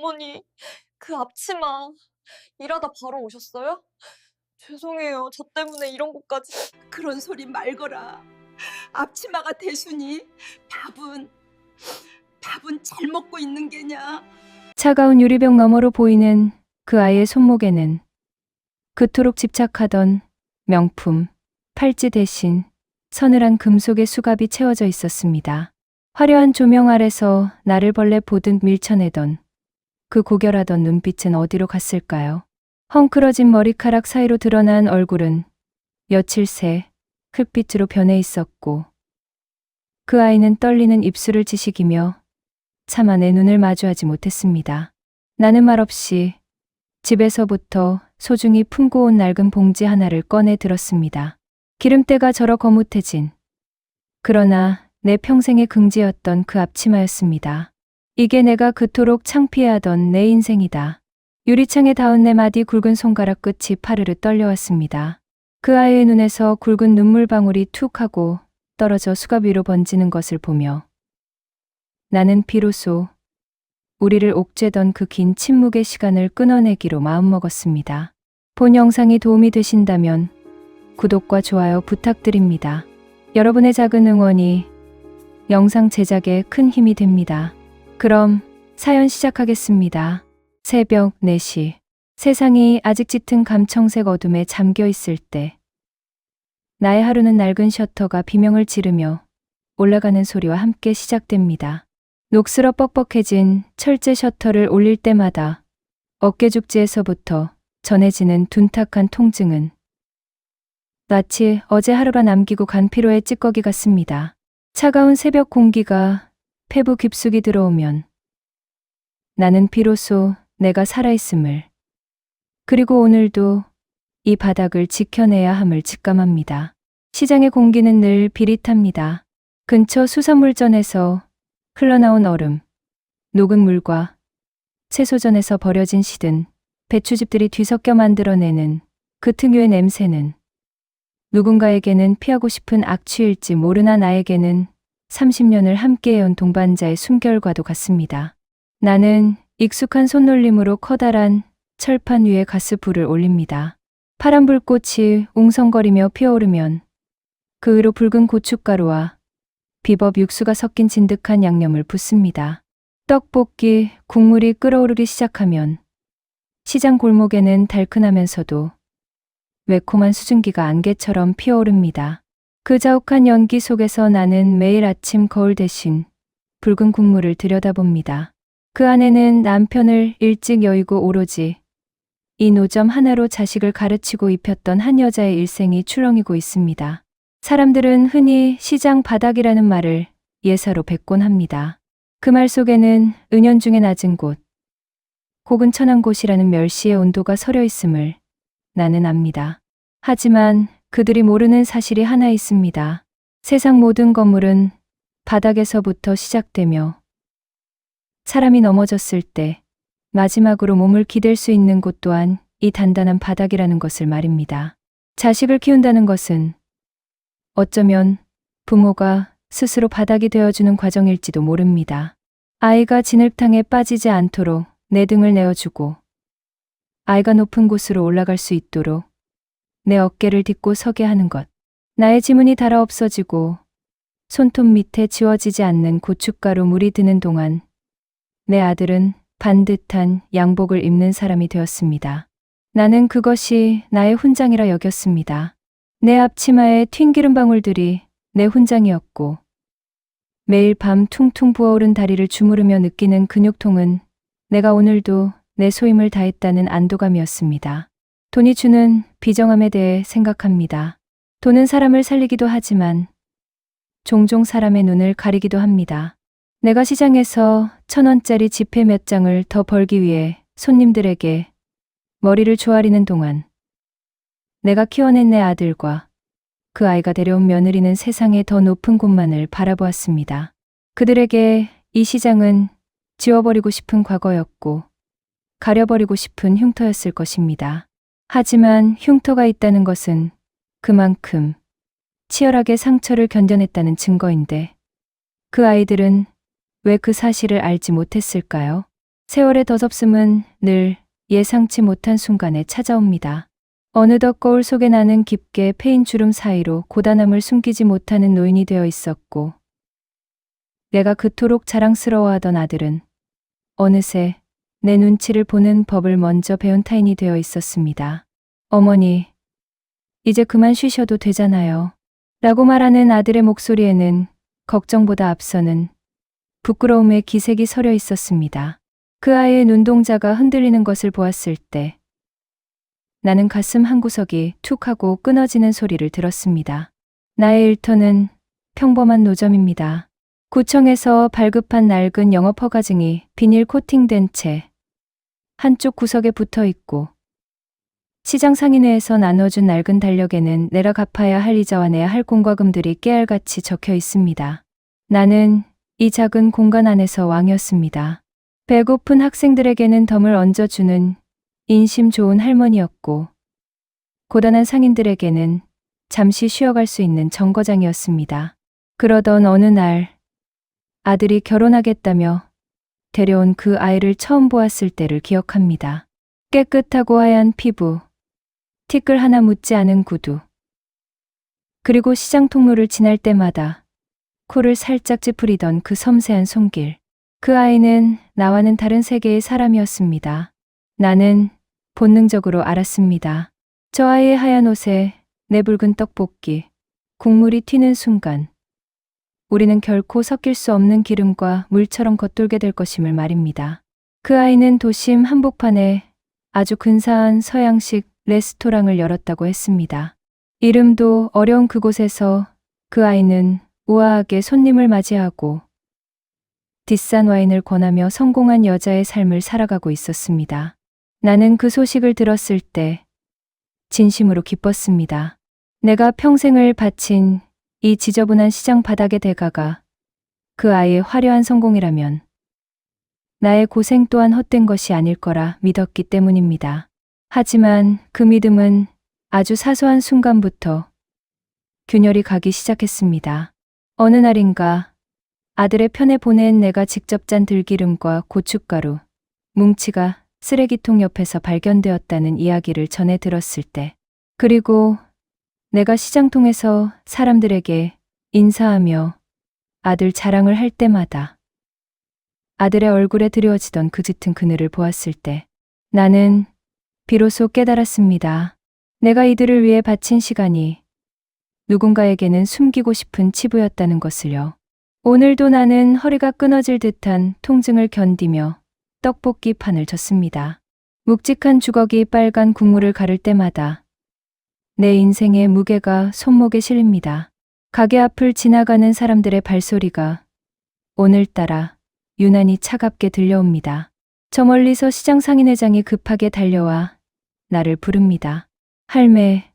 어머니, 그 앞치마 일하다 바로 오셨어요? 죄송해요. 저 때문에 이런 것까지. 그런 소리 말거라. 앞치마가 대수니 밥은 잘 먹고 있는 게냐? 차가운 유리병 너머로 보이는 그 아이의 손목에는 그토록 집착하던 명품 팔찌 대신 서늘한 금속의 수갑이 채워져 있었습니다. 화려한 조명 아래서 나를 벌레 보듯 밀쳐내던 그 고결하던 눈빛은 어디로 갔을까요? 헝클어진 머리카락 사이로 드러난 얼굴은 며칠 새 흙빛으로 변해 있었고 그 아이는 떨리는 입술을 지식이며 차마 내 눈을 마주하지 못했습니다. 나는 말없이 집에서부터 소중히 품고 온 낡은 봉지 하나를 꺼내 들었습니다. 기름때가 절어 거뭇해진 그러나 내 평생의 긍지였던 그 앞치마였습니다. 이게 내가 그토록 창피해하던 내 인생이다. 유리창에 닿은 내 마디 굵은 손가락 끝이 파르르 떨려왔습니다. 그 아이의 눈에서 굵은 눈물방울이 툭 하고 떨어져 수갑 위로 번지는 것을 보며 나는 비로소 우리를 옥죄던 그 긴 침묵의 시간을 끊어내기로 마음먹었습니다. 본 영상이 도움이 되신다면 구독과 좋아요 부탁드립니다. 여러분의 작은 응원이 영상 제작에 큰 힘이 됩니다. 그럼 사연 시작하겠습니다. 새벽 4시. 세상이 아직 짙은 감청색 어둠에 잠겨 있을 때 나의 하루는 낡은 셔터가 비명을 지르며 올라가는 소리와 함께 시작됩니다. 녹슬어 뻑뻑해진 철제 셔터를 올릴 때마다 어깨 죽지에서부터 전해지는 둔탁한 통증은 마치 어제 하루가 남기고 간 피로의 찌꺼기 같습니다. 차가운 새벽 공기가 폐부 깊숙이 들어오면 나는 비로소 내가 살아있음을 그리고 오늘도 이 바닥을 지켜내야 함을 직감합니다. 시장의 공기는 늘 비릿합니다. 근처 수산물전에서 흘러나온 얼음, 녹은 물과 채소전에서 버려진 시든 배추즙들이 뒤섞여 만들어내는 그 특유의 냄새는 누군가에게는 피하고 싶은 악취일지 모르나 나에게는 30년을 함께해온 동반자의 숨결과도 같습니다. 나는 익숙한 손놀림으로 커다란 철판 위에 가스불을 올립니다. 파란 불꽃이 웅성거리며 피어오르면 그 위로 붉은 고춧가루와 비법 육수가 섞인 진득한 양념을 붓습니다. 떡볶이, 국물이 끓어오르기 시작하면 시장 골목에는 달큰하면서도 매콤한 수증기가 안개처럼 피어오릅니다. 그 자욱한 연기 속에서 나는 매일 아침 거울 대신 붉은 국물을 들여다봅니다. 그 안에는 남편을 일찍 여의고 오로지 이 노점 하나로 자식을 가르치고 입혔던 한 여자의 일생이 출렁이고 있습니다. 사람들은 흔히 시장 바닥이라는 말을 예사로 뱉곤 합니다. 그 말 속에는 은연중에 낮은 곳, 혹은 천한 곳이라는 멸시의 온도가 서려 있음을 나는 압니다. 하지만 그들이 모르는 사실이 하나 있습니다. 세상 모든 건물은 바닥에서부터 시작되며 사람이 넘어졌을 때 마지막으로 몸을 기댈 수 있는 곳 또한 이 단단한 바닥이라는 것을 말입니다. 자식을 키운다는 것은 어쩌면 부모가 스스로 바닥이 되어주는 과정일지도 모릅니다. 아이가 진흙탕에 빠지지 않도록 내 등을 내어주고 아이가 높은 곳으로 올라갈 수 있도록 내 어깨를 딛고 서게 하는 것. 나의 지문이 닳아 없어지고 손톱 밑에 지워지지 않는 고춧가루 물이 드는 동안 내 아들은 반듯한 양복을 입는 사람이 되었습니다. 나는 그것이 나의 훈장이라 여겼습니다. 내 앞치마의 튄 기름 방울들이 내 훈장이었고 매일 밤 퉁퉁 부어오른 다리를 주무르며 느끼는 근육통은 내가 오늘도 내 소임을 다했다는 안도감이었습니다. 돈이 주는 비정함에 대해 생각합니다. 돈은 사람을 살리기도 하지만 종종 사람의 눈을 가리기도 합니다. 내가 시장에서 1,000원짜리 지폐 몇 장을 더 벌기 위해 손님들에게 머리를 조아리는 동안 내가 키워낸 내 아들과 그 아이가 데려온 며느리는 세상의 더 높은 곳만을 바라보았습니다. 그들에게 이 시장은 지워버리고 싶은 과거였고 가려버리고 싶은 흉터였을 것입니다. 하지만 흉터가 있다는 것은 그만큼 치열하게 상처를 견뎌냈다는 증거인데 그 아이들은 왜 그 사실을 알지 못했을까요? 세월의 더섭음은 늘 예상치 못한 순간에 찾아옵니다. 어느덧 거울 속에 나는 깊게 패인 주름 사이로 고단함을 숨기지 못하는 노인이 되어 있었고, 내가 그토록 자랑스러워하던 아들은 어느새 내 눈치를 보는 법을 먼저 배운 타인이 되어 있었습니다. 어머니, 이제 그만 쉬셔도 되잖아요. 라고 말하는 아들의 목소리에는 걱정보다 앞서는 부끄러움의 기색이 서려 있었습니다. 그 아이의 눈동자가 흔들리는 것을 보았을 때 나는 가슴 한구석이 툭 하고 끊어지는 소리를 들었습니다. 나의 일터는 평범한 노점입니다. 구청에서 발급한 낡은 영업 허가증이 비닐 코팅된 채 한쪽 구석에 붙어 있고, 시장 상인회에서 나눠준 낡은 달력에는 내가 갚아야 할 이자와 내야 할 공과금들이 깨알같이 적혀 있습니다. 나는 이 작은 공간 안에서 왕이었습니다. 배고픈 학생들에게는 덤을 얹어주는 인심 좋은 할머니였고, 고단한 상인들에게는 잠시 쉬어갈 수 있는 정거장이었습니다. 그러던 어느 날 아들이 결혼하겠다며 데려온 그 아이를 처음 보았을 때를 기억합니다. 깨끗하고 하얀 피부, 티끌 하나 묻지 않은 구두, 그리고 시장 통로를 지날 때마다 코를 살짝 찌푸리던 그 섬세한 손길. 그 아이는 나와는 다른 세계의 사람이었습니다. 나는 본능적으로 알았습니다. 저 아이의 하얀 옷에 내 붉은 떡볶이, 국물이 튀는 순간 우리는 결코 섞일 수 없는 기름과 물처럼 겉돌게 될 것임을 말입니다. 그 아이는 도심 한복판에 아주 근사한 서양식 레스토랑을 열었다고 했습니다. 이름도 어려운 그곳에서 그 아이는 우아하게 손님을 맞이하고 비싼 와인을 권하며 성공한 여자의 삶을 살아가고 있었습니다. 나는 그 소식을 들었을 때 진심으로 기뻤습니다. 내가 평생을 바친 이 지저분한 시장 바닥의 대가가 그 아이의 화려한 성공이라면 나의 고생 또한 헛된 것이 아닐 거라 믿었기 때문입니다. 하지만 그 믿음은 아주 사소한 순간부터 균열이 가기 시작했습니다. 어느 날인가 아들의 편에 보낸 내가 직접 짠 들기름과 고춧가루, 뭉치가 쓰레기통 옆에서 발견되었다는 이야기를 전해 들었을 때, 그리고 내가 시장통에서 사람들에게 인사하며 아들 자랑을 할 때마다 아들의 얼굴에 드리워지던 그 짙은 그늘을 보았을 때 나는 비로소 깨달았습니다. 내가 이들을 위해 바친 시간이 누군가에게는 숨기고 싶은 치부였다는 것을요. 오늘도 나는 허리가 끊어질 듯한 통증을 견디며 떡볶이 판을 졌습니다. 묵직한 주걱이 빨간 국물을 가를 때마다 내 인생의 무게가 손목에 실립니다. 가게 앞을 지나가는 사람들의 발소리가 오늘따라 유난히 차갑게 들려옵니다. 저 멀리서 시장 상인회장이 급하게 달려와 나를 부릅니다. 할매,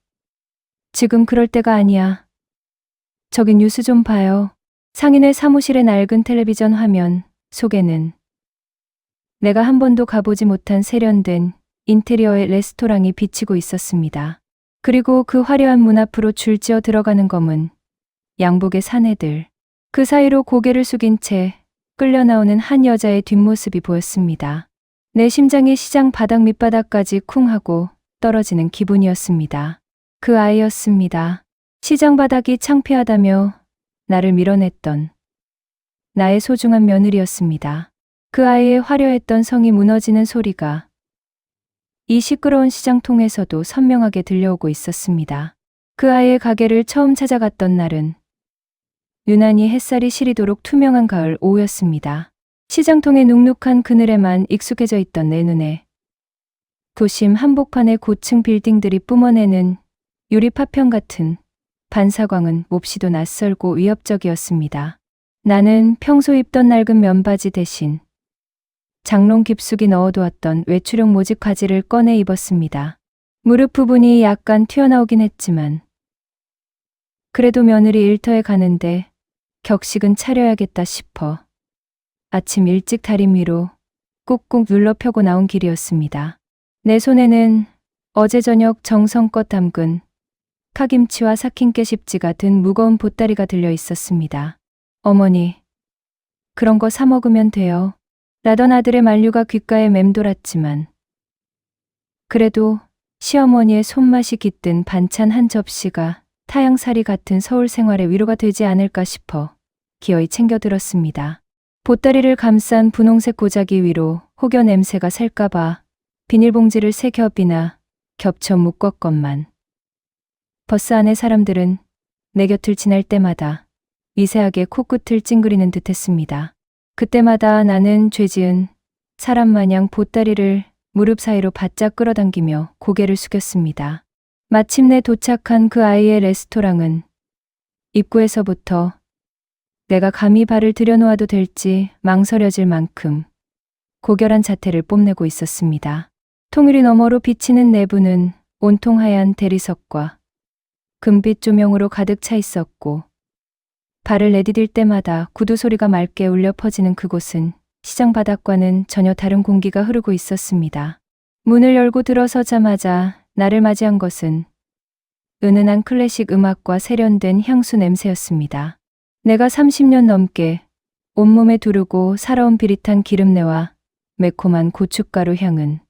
지금 그럴 때가 아니야. 저기 뉴스 좀 봐요. 상인회 사무실의 낡은 텔레비전 화면 속에는 내가 한 번도 가보지 못한 세련된 인테리어의 레스토랑이 비치고 있었습니다. 그리고 그 화려한 문 앞으로 줄지어 들어가는 검은 양복의 사내들, 그 사이로 고개를 숙인 채 끌려 나오는 한 여자의 뒷모습이 보였습니다. 내 심장이 시장 바닥 밑바닥까지 쿵 하고 떨어지는 기분이었습니다. 그 아이였습니다. 시장 바닥이 창피하다며 나를 밀어냈던 나의 소중한 며느리였습니다. 그 아이의 화려했던 성이 무너지는 소리가 이 시끄러운 시장통에서도 선명하게 들려오고 있었습니다. 그 아이의 가게를 처음 찾아갔던 날은 유난히 햇살이 시리도록 투명한 가을 오후였습니다. 시장통의 눅눅한 그늘에만 익숙해져 있던 내 눈에 도심 한복판의 고층 빌딩들이 뿜어내는 유리 파편 같은 반사광은 몹시도 낯설고 위협적이었습니다. 나는 평소 입던 낡은 면바지 대신 장롱 깊숙이 넣어두었던 외출용 모직 바지를 꺼내 입었습니다. 무릎 부분이 약간 튀어나오긴 했지만 그래도 며느리 일터에 가는데 격식은 차려야겠다 싶어 아침 일찍 다림 위로 꾹꾹 눌러 펴고 나온 길이었습니다. 내 손에는 어제 저녁 정성껏 담근 카김치와 삭힌 깨십지가 든 무거운 보따리가 들려 있었습니다. 어머니, 그런 거 사 먹으면 돼요. 라던 아들의 만류가 귓가에 맴돌았지만 그래도 시어머니의 손맛이 깃든 반찬 한 접시가 타양살이 같은 서울 생활의 위로가 되지 않을까 싶어 기어이 챙겨들었습니다. 보따리를 감싼 분홍색 고자기 위로 혹여 냄새가 셀까봐 비닐봉지를 세 겹이나 겹쳐 묶었건만 버스 안의 사람들은 내 곁을 지날 때마다 미세하게 코끝을 찡그리는 듯했습니다. 그때마다 나는 죄지은 사람 마냥 보따리를 무릎 사이로 바짝 끌어당기며 고개를 숙였습니다. 마침내 도착한 그 아이의 레스토랑은 입구에서부터 내가 감히 발을 들여놓아도 될지 망설여질 만큼 고결한 자태를 뽐내고 있었습니다. 통유리 너머로 비치는 내부는 온통 하얀 대리석과 금빛 조명으로 가득 차 있었고 발을 내디딜 때마다 구두 소리가 맑게 울려 퍼지는 그곳은 시장 바닥과는 전혀 다른 공기가 흐르고 있었습니다. 문을 열고 들어서자마자 나를 맞이한 것은 은은한 클래식 음악과 세련된 향수 냄새였습니다. 내가 30년 넘게 온몸에 두르고 살아온 비릿한 기름내와 매콤한 고춧가루 향은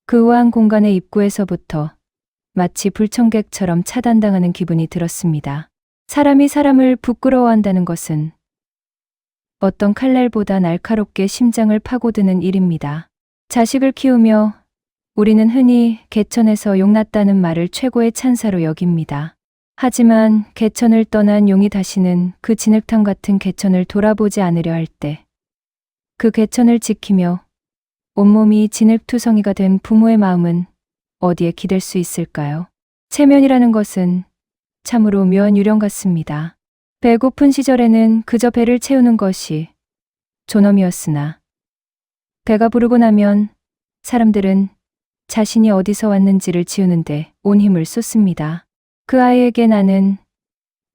그 우아한 공간의 입구에서부터 마치 불청객처럼 차단당하는 기분이 들었습니다. 사람이 사람을 부끄러워한다는 것은 어떤 칼날보다 날카롭게 심장을 파고드는 일입니다. 자식을 키우며 우리는 흔히 개천에서 용 났다는 말을 최고의 찬사로 여깁니다. 하지만 개천을 떠난 용이 다시는 그 진흙탕 같은 개천을 돌아보지 않으려 할 때 그 개천을 지키며 온몸이 진흙투성이가 된 부모의 마음은 어디에 기댈 수 있을까요? 체면이라는 것은 참으로 묘한 유령 같습니다. 배고픈 시절에는 그저 배를 채우는 것이 존엄이었으나 배가 부르고 나면 사람들은 자신이 어디서 왔는지를 지우는데 온 힘을 쏟습니다. 그 아이에게 나는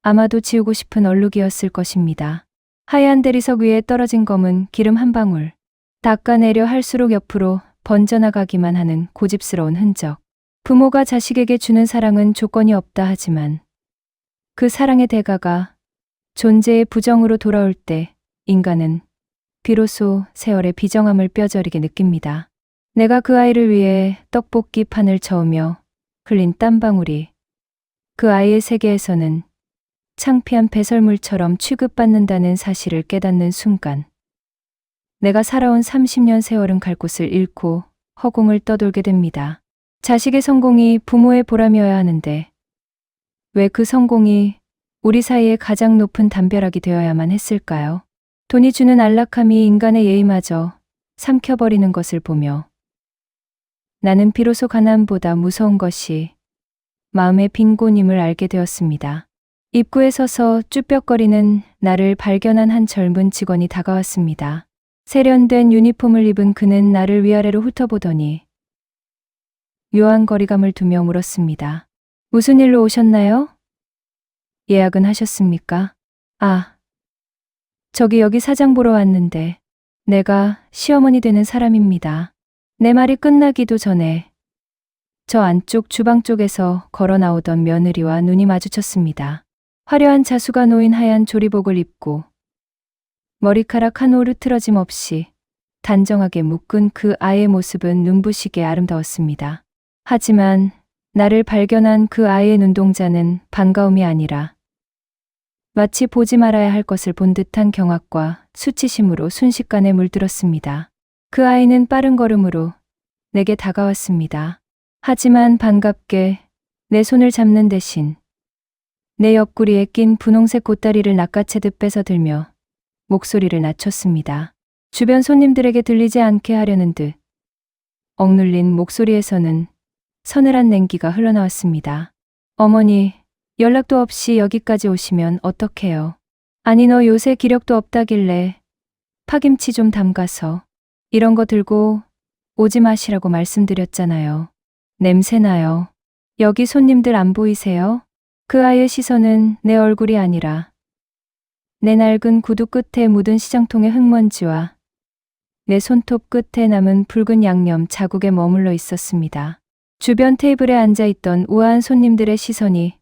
아마도 지우고 싶은 얼룩이었을 것입니다. 하얀 대리석 위에 떨어진 검은 기름 한 방울, 닦아내려 할수록 옆으로 번져나가기만 하는 고집스러운 흔적. 부모가 자식에게 주는 사랑은 조건이 없다 하지만 그 사랑의 대가가 존재의 부정으로 돌아올 때 인간은 비로소 세월의 비정함을 뼈저리게 느낍니다. 내가 그 아이를 위해 떡볶이 판을 저으며 흘린 땀방울이 그 아이의 세계에서는 창피한 배설물처럼 취급받는다는 사실을 깨닫는 순간 내가 살아온 30년 세월은 갈 곳을 잃고 허공을 떠돌게 됩니다. 자식의 성공이 부모의 보람이어야 하는데 왜 그 성공이 우리 사이의 가장 높은 담벼락이 되어야만 했을까요? 돈이 주는 안락함이 인간의 예의마저 삼켜버리는 것을 보며 나는 비로소 가난보다 무서운 것이 마음의 빈곤임을 알게 되었습니다. 입구에 서서 쭈뼛거리는 나를 발견한 한 젊은 직원이 다가왔습니다. 세련된 유니폼을 입은 그는 나를 위아래로 훑어보더니 묘한 거리감을 두며 물었습니다. 무슨 일로 오셨나요? 예약은 하셨습니까? 아, 여기 사장 보러 왔는데 내가 시어머니 되는 사람입니다. 내 말이 끝나기도 전에 저 안쪽 주방 쪽에서 걸어 나오던 며느리와 눈이 마주쳤습니다. 화려한 자수가 놓인 하얀 조리복을 입고 머리카락 한 올 흐트러짐 없이 단정하게 묶은 그 아이의 모습은 눈부시게 아름다웠습니다. 하지만 나를 발견한 그 아이의 눈동자는 반가움이 아니라 마치 보지 말아야 할 것을 본 듯한 경악과 수치심으로 순식간에 물들었습니다. 그 아이는 빠른 걸음으로 내게 다가왔습니다. 하지만 반갑게 내 손을 잡는 대신 내 옆구리에 낀 분홍색 보따리를 낚아채듯 뺏어들며 목소리를 낮췄습니다. 주변 손님들에게 들리지 않게 하려는 듯 억눌린 목소리에서는 서늘한 냉기가 흘러나왔습니다. 어머니, 연락도 없이 여기까지 오시면 어떡해요? 아니 너 요새 기력도 없다길래 파김치 좀 담가서 이런 거 들고 오지 마시라고 말씀드렸잖아요. 냄새나요. 여기 손님들 안 보이세요? 그 아이의 시선은 내 얼굴이 아니라 내 낡은 구두 끝에 묻은 시장통의 흙먼지와 내 손톱 끝에 남은 붉은 양념 자국에 머물러 있었습니다. 주변 테이블에 앉아있던 우아한 손님들의 시선이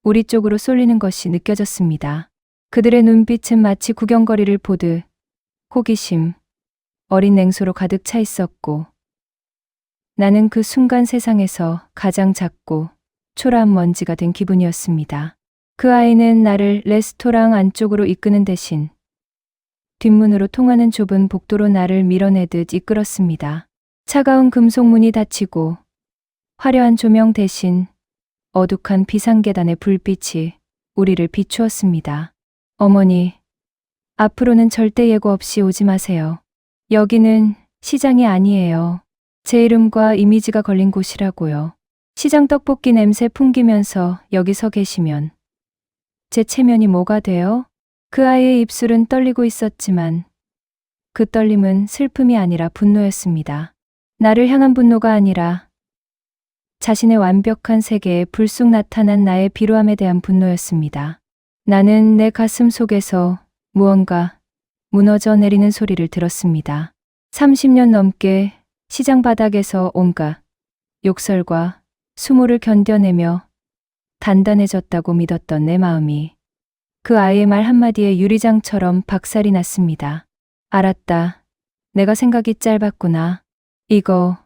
우리 쪽으로 쏠리는 것이 느껴졌습니다. 그들의 눈빛은 마치 구경거리를 보듯 호기심, 어린 냉소로 가득 차 있었고 나는 그 순간 세상에서 가장 작고 초라한 먼지가 된 기분이었습니다. 그 아이는 나를 레스토랑 안쪽으로 이끄는 대신 뒷문으로 통하는 좁은 복도로 나를 밀어내듯 이끌었습니다. 차가운 금속 문이 닫히고 화려한 조명 대신 어둑한 비상계단의 불빛이 우리를 비추었습니다. 어머니, 앞으로는 절대 예고 없이 오지 마세요. 여기는 시장이 아니에요. 제 이름과 이미지가 걸린 곳이라고요. 시장 떡볶이 냄새 풍기면서 여기 서 계시면 제 체면이 뭐가 돼요? 그 아이의 입술은 떨리고 있었지만 그 떨림은 슬픔이 아니라 분노였습니다. 나를 향한 분노가 아니라 자신의 완벽한 세계에 불쑥 나타난 나의 비루함에 대한 분노였습니다. 나는 내 가슴 속에서 무언가 무너져 내리는 소리를 들었습니다. 30년 넘게 시장 바닥에서 온갖 욕설과 수모를 견뎌내며 단단해졌다고 믿었던 내 마음이 그 아이의 말 한마디에 유리장처럼 박살이 났습니다. 알았다. 내가 생각이 짧았구나. 이거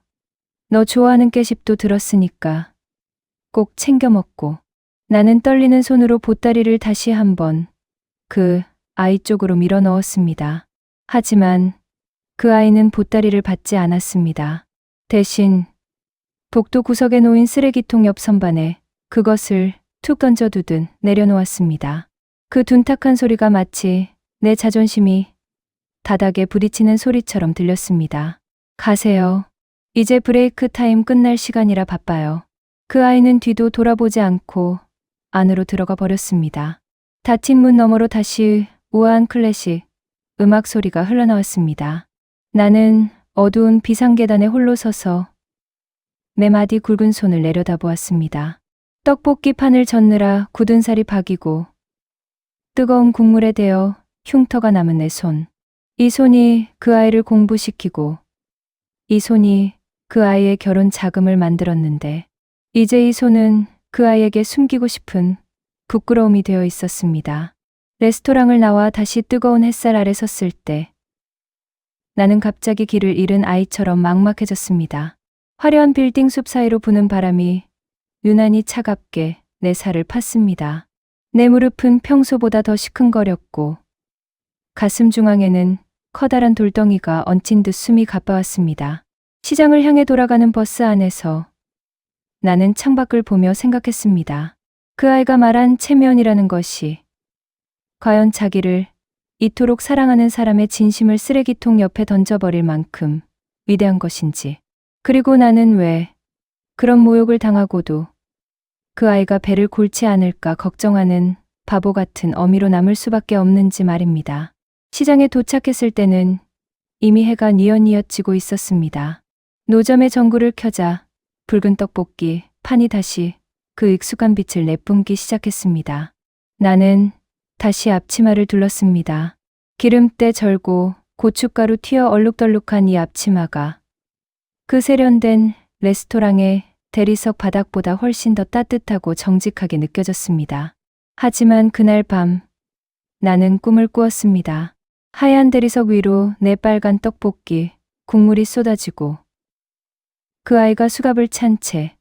너 좋아하는 깨십도 들었으니까 꼭 챙겨 먹고. 나는 떨리는 손으로 보따리를 다시 한번 그 아이 쪽으로 밀어 넣었습니다. 하지만 그 아이는 보따리를 받지 않았습니다. 대신 복도 구석에 놓인 쓰레기통 옆 선반에 그것을 툭 던져두듯 내려놓았습니다. 그 둔탁한 소리가 마치 내 자존심이 바닥에 부딪히는 소리처럼 들렸습니다. 가세요. 이제 브레이크 타임 끝날 시간이라 바빠요. 그 아이는 뒤도 돌아보지 않고 안으로 들어가 버렸습니다. 닫힌 문 너머로 다시 우아한 클래식 음악 소리가 흘러나왔습니다. 나는 어두운 비상계단에 홀로 서서 네 마디 굵은 손을 내려다보았습니다. 떡볶이 판을 젓느라 굳은 살이 박이고 뜨거운 국물에 데어 흉터가 남은 내 손. 이 손이 그 아이를 공부시키고 이 손이 그 아이의 결혼 자금을 만들었는데 이제 이 손은 그 아이에게 숨기고 싶은 부끄러움이 되어 있었습니다. 레스토랑을 나와 다시 뜨거운 햇살 아래 섰을 때 나는 갑자기 길을 잃은 아이처럼 막막해졌습니다. 화려한 빌딩 숲 사이로 부는 바람이 유난히 차갑게 내 살을 팠습니다. 내 무릎은 평소보다 더 시큰거렸고 가슴 중앙에는 커다란 돌덩이가 얹힌 듯 숨이 가빠왔습니다. 시장을 향해 돌아가는 버스 안에서 나는 창밖을 보며 생각했습니다. 그 아이가 말한 체면이라는 것이 과연 자기를 이토록 사랑하는 사람의 진심을 쓰레기통 옆에 던져버릴 만큼 위대한 것인지, 그리고 나는 왜 그런 모욕을 당하고도 그 아이가 배를 골지 않을까 걱정하는 바보 같은 어미로 남을 수밖에 없는지 말입니다. 시장에 도착했을 때는 이미 해가 뉘엿뉘엿 지고 있었습니다. 노점의 전구를 켜자 붉은 떡볶이 판이 다시 그 익숙한 빛을 내뿜기 시작했습니다. 나는 다시 앞치마를 둘렀습니다. 기름때 절고 고춧가루 튀어 얼룩덜룩한 이 앞치마가 그 세련된 레스토랑의 대리석 바닥보다 훨씬 더 따뜻하고 정직하게 느껴졌습니다. 하지만 그날 밤 나는 꿈을 꾸었습니다. 하얀 대리석 위로 내 빨간 떡볶이 국물이 쏟아지고 그 아이가 수갑을 찬 채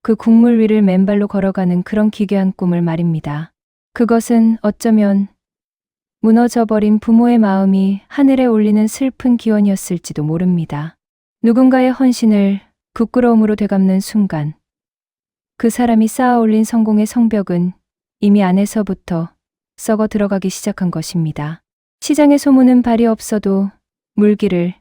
그 국물 위를 맨발로 걸어가는 그런 기괴한 꿈을 말입니다. 그것은 어쩌면 무너져버린 부모의 마음이 하늘에 올리는 슬픈 기원이었을지도 모릅니다. 누군가의 헌신을 부끄러움으로 되갚는 순간 그 사람이 쌓아올린 성공의 성벽은 이미 안에서부터 썩어 들어가기 시작한 것입니다. 시장의 소문은 발이 없어도 물기를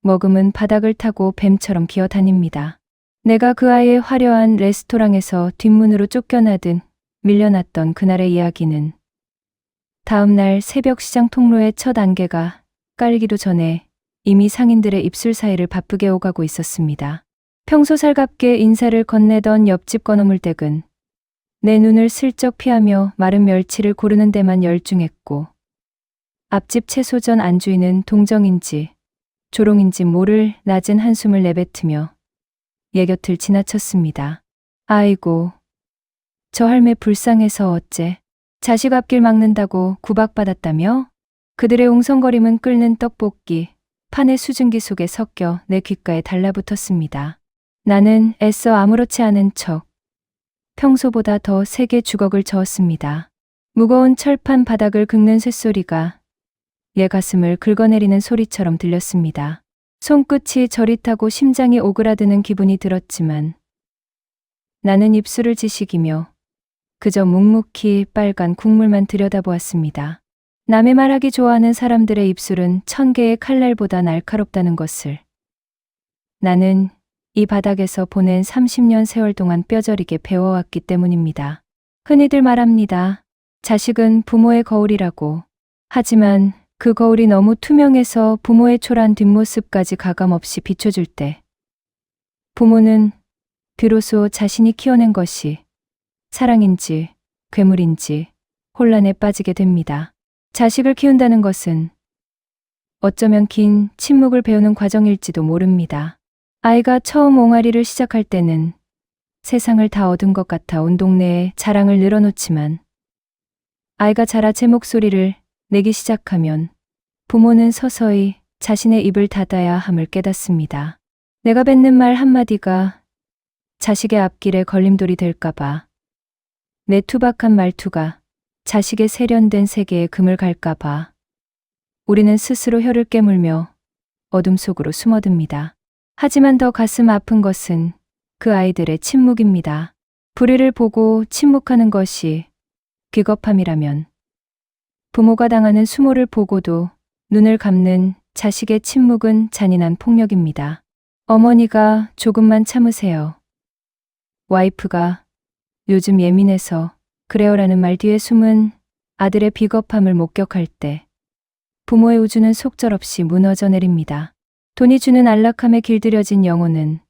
머금은 바닥을 타고 뱀처럼 기어다닙니다. 내가 그 아이의 화려한 레스토랑에서 뒷문으로 쫓겨나듯 밀려났던 그날의 이야기는 다음 날 새벽 시장 통로의 첫 안개가 깔기도 전에 이미 상인들의 입술 사이를 바쁘게 오가고 있었습니다. 평소 살갑게 인사를 건네던 옆집 건어물댁은 내 눈을 슬쩍 피하며 마른 멸치를 고르는 데만 열중했고 앞집 채소전 안주인은 동정인지 조롱인지 모를 낮은 한숨을 내뱉으며 얘 곁을 지나쳤습니다. 아이고, 저 할매 불쌍해서 어째. 자식 앞길 막는다고 구박받았다며? 그들의 웅성거림은 끓는 떡볶이, 판의 수증기 속에 섞여 내 귓가에 달라붙었습니다. 나는 애써 아무렇지 않은 척 평소보다 더 세게 주걱을 저었습니다. 무거운 철판 바닥을 긁는 쇳소리가 내 가슴을 긁어내리는 소리처럼 들렸습니다. 손끝이 저릿하고 심장이 오그라드는 기분이 들었지만 나는 입술을 지식이며 그저 묵묵히 빨간 국물만 들여다보았습니다. 남의 말하기 좋아하는 사람들의 입술은 1000개의 칼날보다 날카롭다는 것을 나는 이 바닥에서 보낸 30년 세월 동안 뼈저리게 배워왔기 때문입니다. 흔히들 말합니다. 자식은 부모의 거울이라고. 하지만 그 거울이 너무 투명해서 부모의 초라한 뒷모습까지 가감없이 비춰줄 때 부모는 비로소 자신이 키워낸 것이 사랑인지 괴물인지 혼란에 빠지게 됩니다. 자식을 키운다는 것은 어쩌면 긴 침묵을 배우는 과정일지도 모릅니다. 아이가 처음 옹알이를 시작할 때는 세상을 다 얻은 것 같아 온 동네에 자랑을 늘어놓지만 아이가 자라 제 목소리를 내기 시작하면 부모는 서서히 자신의 입을 닫아야 함을 깨닫습니다. 내가 뱉는 말 한마디가 자식의 앞길에 걸림돌이 될까봐, 내 투박한 말투가 자식의 세련된 세계에 금을 갈까봐 우리는 스스로 혀를 깨물며 어둠 속으로 숨어듭니다. 하지만 더 가슴 아픈 것은 그 아이들의 침묵입니다. 불의를 보고 침묵하는 것이 비겁함이라면 부모가 당하는 수모를 보고도 눈을 감는 자식의 침묵은 잔인한 폭력입니다. 어머니가 조금만 참으세요. 와이프가 요즘 예민해서 그래요라는 말 뒤에 숨은 아들의 비겁함을 목격할 때 부모의 우주는 속절없이 무너져 내립니다. 돈이 주는 안락함에 길들여진 영혼은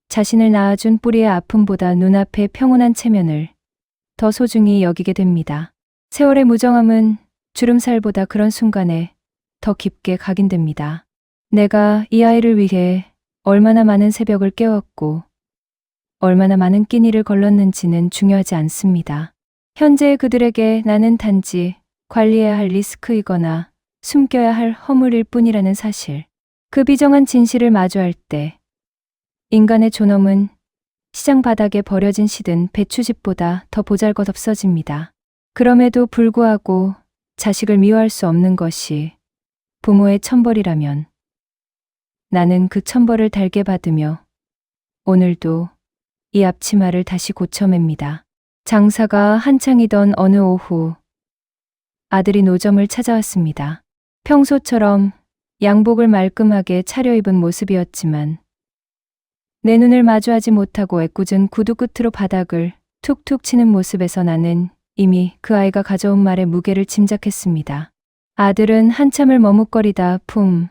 자신을 낳아준 뿌리의 아픔보다 눈앞의 평온한 체면을 더 소중히 여기게 됩니다. 세월의 무정함은 주름살보다 그런 순간에 더 깊게 각인됩니다. 내가 이 아이를 위해 얼마나 많은 새벽을 깨웠고 얼마나 많은 끼니를 걸렀는지는 중요하지 않습니다. 현재의 그들에게 나는 단지 관리해야 할 리스크이거나 숨겨야 할 허물일 뿐이라는 사실. 그 비정한 진실을 마주할 때 인간의 존엄은 시장 바닥에 버려진 시든 배추집보다 더 보잘것없어집니다. 그럼에도 불구하고 자식을 미워할 수 없는 것이 부모의 천벌이라면 나는 그 천벌을 달게 받으며 오늘도 이 앞치마를 다시 고쳐맵니다. 장사가 한창이던 어느 오후 아들이 노점을 찾아왔습니다. 평소처럼 양복을 말끔하게 차려입은 모습이었지만 내 눈을 마주하지 못하고 애꿎은 구두 끝으로 바닥을 툭툭 치는 모습에서 나는 이미 그 아이가 가져온 말의 무게를 짐작했습니다. 아들은 한참을 머뭇거리다 품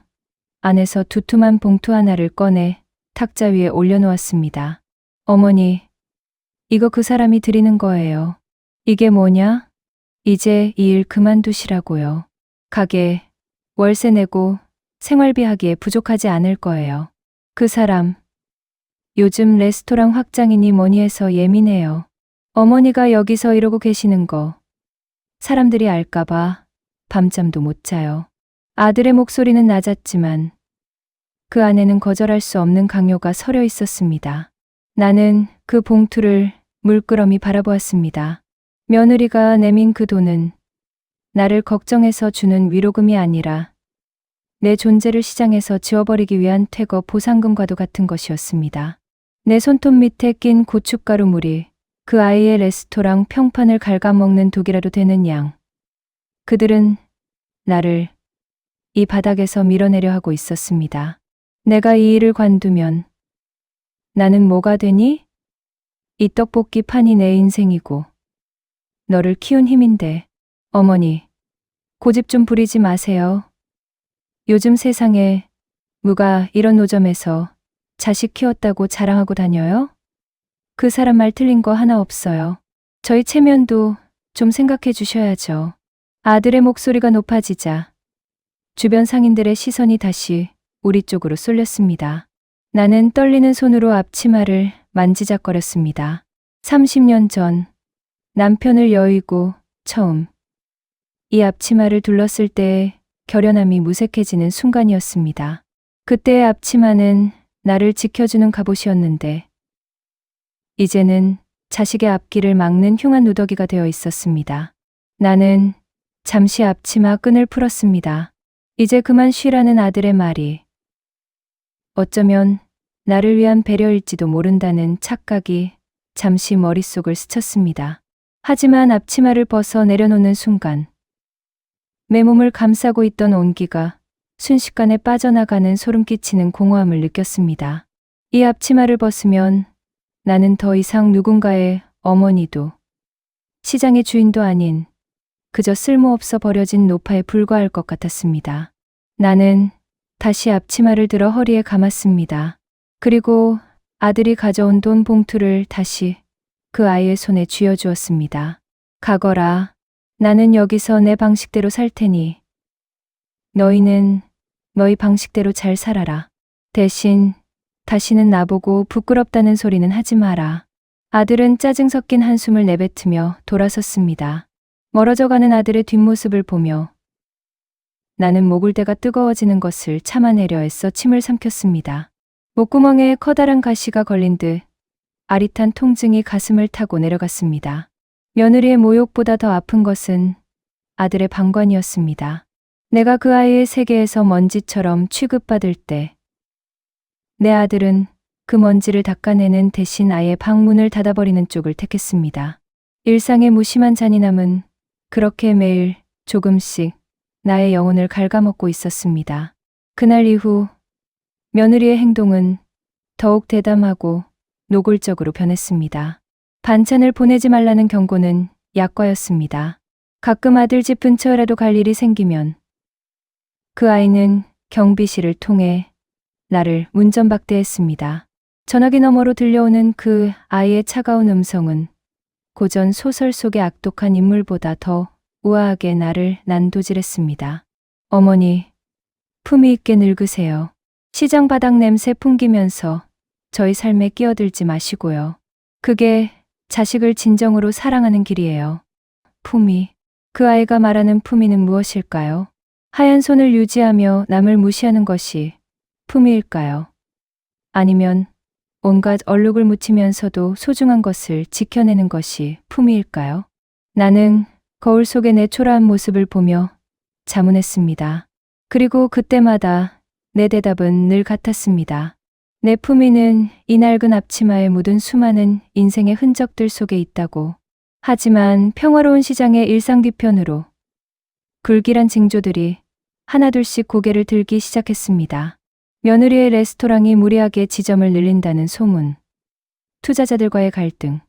안에서 두툼한 봉투 하나를 꺼내 탁자 위에 올려놓았습니다. 어머니, 이거 그 사람이 드리는 거예요. 이게 뭐냐? 이제 이 일 그만두시라고요. 가게, 월세 내고 생활비 하기에 부족하지 않을 거예요. 그 사람, 요즘 레스토랑 확장이니 뭐니 해서 예민해요. 어머니가 여기서 이러고 계시는 거 사람들이 알까봐 밤잠도 못 자요. 아들의 목소리는 낮았지만 그 안에는 거절할 수 없는 강요가 서려 있었습니다. 나는 그 봉투를 물끄러미 바라보았습니다. 며느리가 내민 그 돈은 나를 걱정해서 주는 위로금이 아니라 내 존재를 시장에서 지워버리기 위한 퇴거 보상금과도 같은 것이었습니다. 내 손톱 밑에 낀 고춧가루 물이 그 아이의 레스토랑 평판을 갉아먹는 독이라도 되는 양. 그들은 나를 이 바닥에서 밀어내려 하고 있었습니다. 내가 이 일을 관두면 나는 뭐가 되니? 이 떡볶이 판이 내 인생이고 너를 키운 힘인데. 어머니, 고집 좀 부리지 마세요. 요즘 세상에 누가 이런 노점에서 자식 키웠다고 자랑하고 다녀요? 그 사람 말 틀린 거 하나 없어요. 저희 체면도 좀 생각해 주셔야죠. 아들의 목소리가 높아지자 주변 상인들의 시선이 다시 우리 쪽으로 쏠렸습니다. 나는 떨리는 손으로 앞치마를 만지작거렸습니다. 30년 전 남편을 여의고 처음 이 앞치마를 둘렀을 때의 결연함이 무색해지는 순간이었습니다. 그때의 앞치마는 나를 지켜주는 갑옷이었는데 이제는 자식의 앞길을 막는 흉한 누더기가 되어 있었습니다. 나는 잠시 앞치마 끈을 풀었습니다. 이제 그만 쉬라는 아들의 말이 어쩌면 나를 위한 배려일지도 모른다는 착각이 잠시 머릿속을 스쳤습니다. 하지만 앞치마를 벗어 내려놓는 순간 내 몸을 감싸고 있던 온기가 순식간에 빠져나가는 소름 끼치는 공허함을 느꼈습니다. 이 앞치마를 벗으면 나는 더 이상 누군가의 어머니도 시장의 주인도 아닌 그저 쓸모없어 버려진 노파에 불과할 것 같았습니다. 나는 다시 앞치마를 들어 허리에 감았습니다. 그리고 아들이 가져온 돈 봉투를 다시 그 아이의 손에 쥐어주었습니다. 가거라. 나는 여기서 내 방식대로 살 테니 너희는 너희 방식대로 잘 살아라. 대신 다시는 나보고 부끄럽다는 소리는 하지 마라. 아들은 짜증 섞인 한숨을 내뱉으며 돌아섰습니다. 멀어져가는 아들의 뒷모습을 보며 나는 목울대가 뜨거워지는 것을 참아내려 애써 침을 삼켰습니다. 목구멍에 커다란 가시가 걸린 듯 아릿한 통증이 가슴을 타고 내려갔습니다. 며느리의 모욕보다 더 아픈 것은 아들의 방관이었습니다. 내가 그 아이의 세계에서 먼지처럼 취급받을 때 내 아들은 그 먼지를 닦아내는 대신 아예 방문을 닫아버리는 쪽을 택했습니다. 일상의 무심한 잔인함은 그렇게 매일 조금씩 나의 영혼을 갉아먹고 있었습니다. 그날 이후 며느리의 행동은 더욱 대담하고 노골적으로 변했습니다. 반찬을 보내지 말라는 경고는 약과였습니다. 가끔 아들 집 근처라도 갈 일이 생기면 그 아이는 경비실을 통해 나를 문전박대했습니다. 전화기 너머로 들려오는 그 아이의 차가운 음성은 고전 소설 속의 악독한 인물보다 더 우아하게 나를 난도질했습니다. 어머니, 품위 있게 늙으세요. 시장 바닥 냄새 풍기면서 저희 삶에 끼어들지 마시고요. 그게 자식을 진정으로 사랑하는 길이에요. 품위. 그 아이가 말하는 품위는 무엇일까요? 하얀 손을 유지하며 남을 무시하는 것이 품위일까요? 아니면 온갖 얼룩을 묻히면서도 소중한 것을 지켜내는 것이 품위일까요? 나는 거울 속의 내 초라한 모습을 보며 자문했습니다. 그리고 그때마다 내 대답은 늘 같았습니다. 내 품위는 이 낡은 앞치마에 묻은 수많은 인생의 흔적들 속에 있다고. 하지만 평화로운 시장의 일상 뒤편으로 굴길한 징조들이 하나둘씩 고개를 들기 시작했습니다. 며느리의 레스토랑이 무리하게 지점을 늘린다는 소문, 투자자들과의 갈등,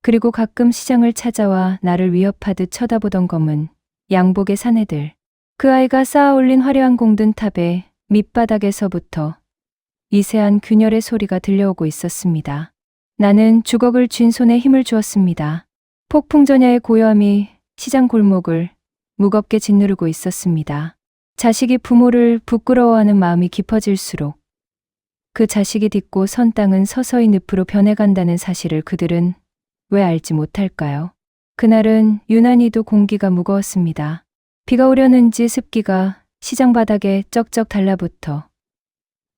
그리고 가끔 시장을 찾아와 나를 위협하듯 쳐다보던 검은 양복의 사내들. 그 아이가 쌓아 올린 화려한 공든 탑의 밑바닥에서부터 미세한 균열의 소리가 들려오고 있었습니다. 나는 주걱을 쥔 손에 힘을 주었습니다. 폭풍전야의 고요함이 시장 골목을 무겁게 짓누르고 있었습니다. 자식이 부모를 부끄러워하는 마음이 깊어질수록 그 자식이 딛고 선 땅은 서서히 늪으로 변해간다는 사실을 그들은 왜 알지 못할까요? 그날은 유난히도 공기가 무거웠습니다. 비가 오려는지 습기가 시장 바닥에 쩍쩍 달라붙어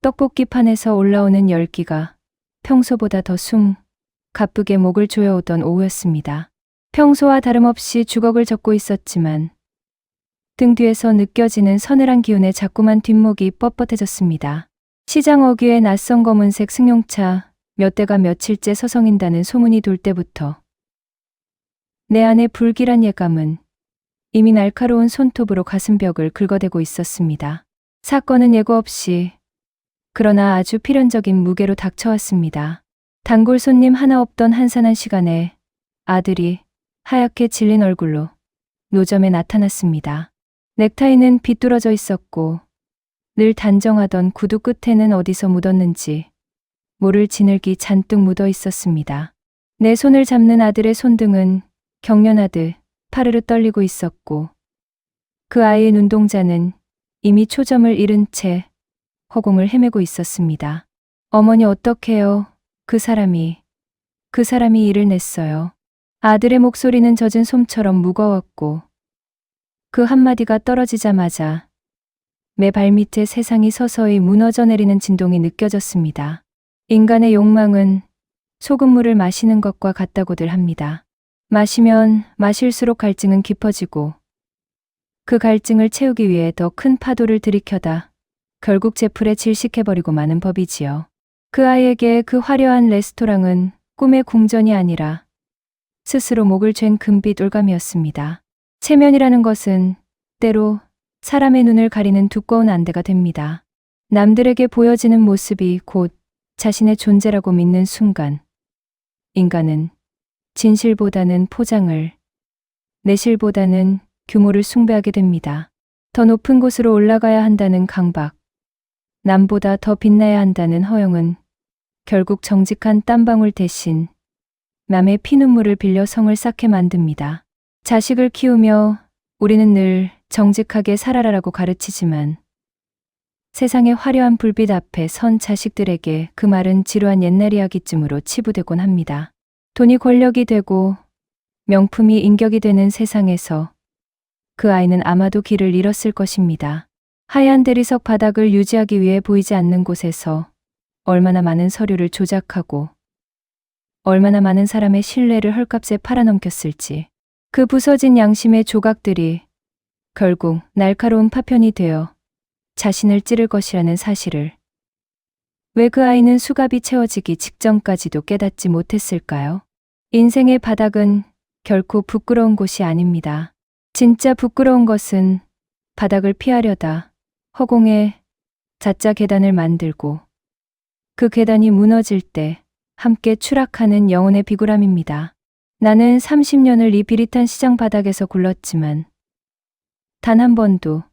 떡볶이 판에서 올라오는 열기가 평소보다 더 가쁘게 목을 조여오던 오후였습니다. 평소와 다름없이 주걱을 젓고 있었지만 등 뒤에서 느껴지는 서늘한 기운에 자꾸만 뒷목이 뻣뻣해졌습니다. 시장 어귀에 낯선 검은색 승용차 몇 대가 며칠째 서성인다는 소문이 돌 때부터 내 안의 불길한 예감은 이미 날카로운 손톱으로 가슴벽을 긁어대고 있었습니다. 사건은 예고 없이 그러나 아주 필연적인 무게로 닥쳐왔습니다. 단골 손님 하나 없던 한산한 시간에 아들이 하얗게 질린 얼굴로 노점에 나타났습니다. 넥타이는 비뚤어져 있었고 늘 단정하던 구두 끝에는 어디서 묻었는지 모를 진흙이 잔뜩 묻어 있었습니다. 내 손을 잡는 아들의 손등은 경련하듯 파르르 떨리고 있었고 그 아이의 눈동자는 이미 초점을 잃은 채 허공을 헤매고 있었습니다. 어머니 어떡해요? 그 사람이 일을 냈어요. 아들의 목소리는 젖은 솜처럼 무거웠고 그 한마디가 떨어지자마자 내 발밑에 세상이 서서히 무너져 내리는 진동이 느껴졌습니다. 인간의 욕망은 소금물을 마시는 것과 같다고들 합니다. 마시면 마실수록 갈증은 깊어지고 그 갈증을 채우기 위해 더 큰 파도를 들이켜다 결국 제풀에 질식해버리고 마는 법이지요. 그 아이에게 그 화려한 레스토랑은 꿈의 궁전이 아니라 스스로 목을 죄는 금빛 올감이었습니다. 체면이라는 것은 때로 사람의 눈을 가리는 두꺼운 안대가 됩니다. 남들에게 보여지는 모습이 곧 자신의 존재라고 믿는 순간 인간은 진실보다는 포장을, 내실보다는 규모를 숭배하게 됩니다. 더 높은 곳으로 올라가야 한다는 강박, 남보다 더 빛나야 한다는 허영은 결국 정직한 땀방울 대신 남의 피눈물을 빌려 성을 쌓게 만듭니다. 자식을 키우며 우리는 늘 정직하게 살아라라고 가르치지만 세상의 화려한 불빛 앞에 선 자식들에게 그 말은 지루한 옛날 이야기쯤으로 치부되곤 합니다. 돈이 권력이 되고 명품이 인격이 되는 세상에서 그 아이는 아마도 길을 잃었을 것입니다. 하얀 대리석 바닥을 유지하기 위해 보이지 않는 곳에서 얼마나 많은 서류를 조작하고 얼마나 많은 사람의 신뢰를 헐값에 팔아넘겼을지. 그 부서진 양심의 조각들이 결국 날카로운 파편이 되어 자신을 찌를 것이라는 사실을 왜 그 아이는 수갑이 채워지기 직전까지도 깨닫지 못했을까요? 인생의 바닥은 결코 부끄러운 곳이 아닙니다. 진짜 부끄러운 것은 바닥을 피하려다 허공에 자짜 계단을 만들고 그 계단이 무너질 때 함께 추락하는 영혼의 비굴함입니다. 나는 30년을 이 비릿한 시장 바닥에서 굴렀지만 단 한 번도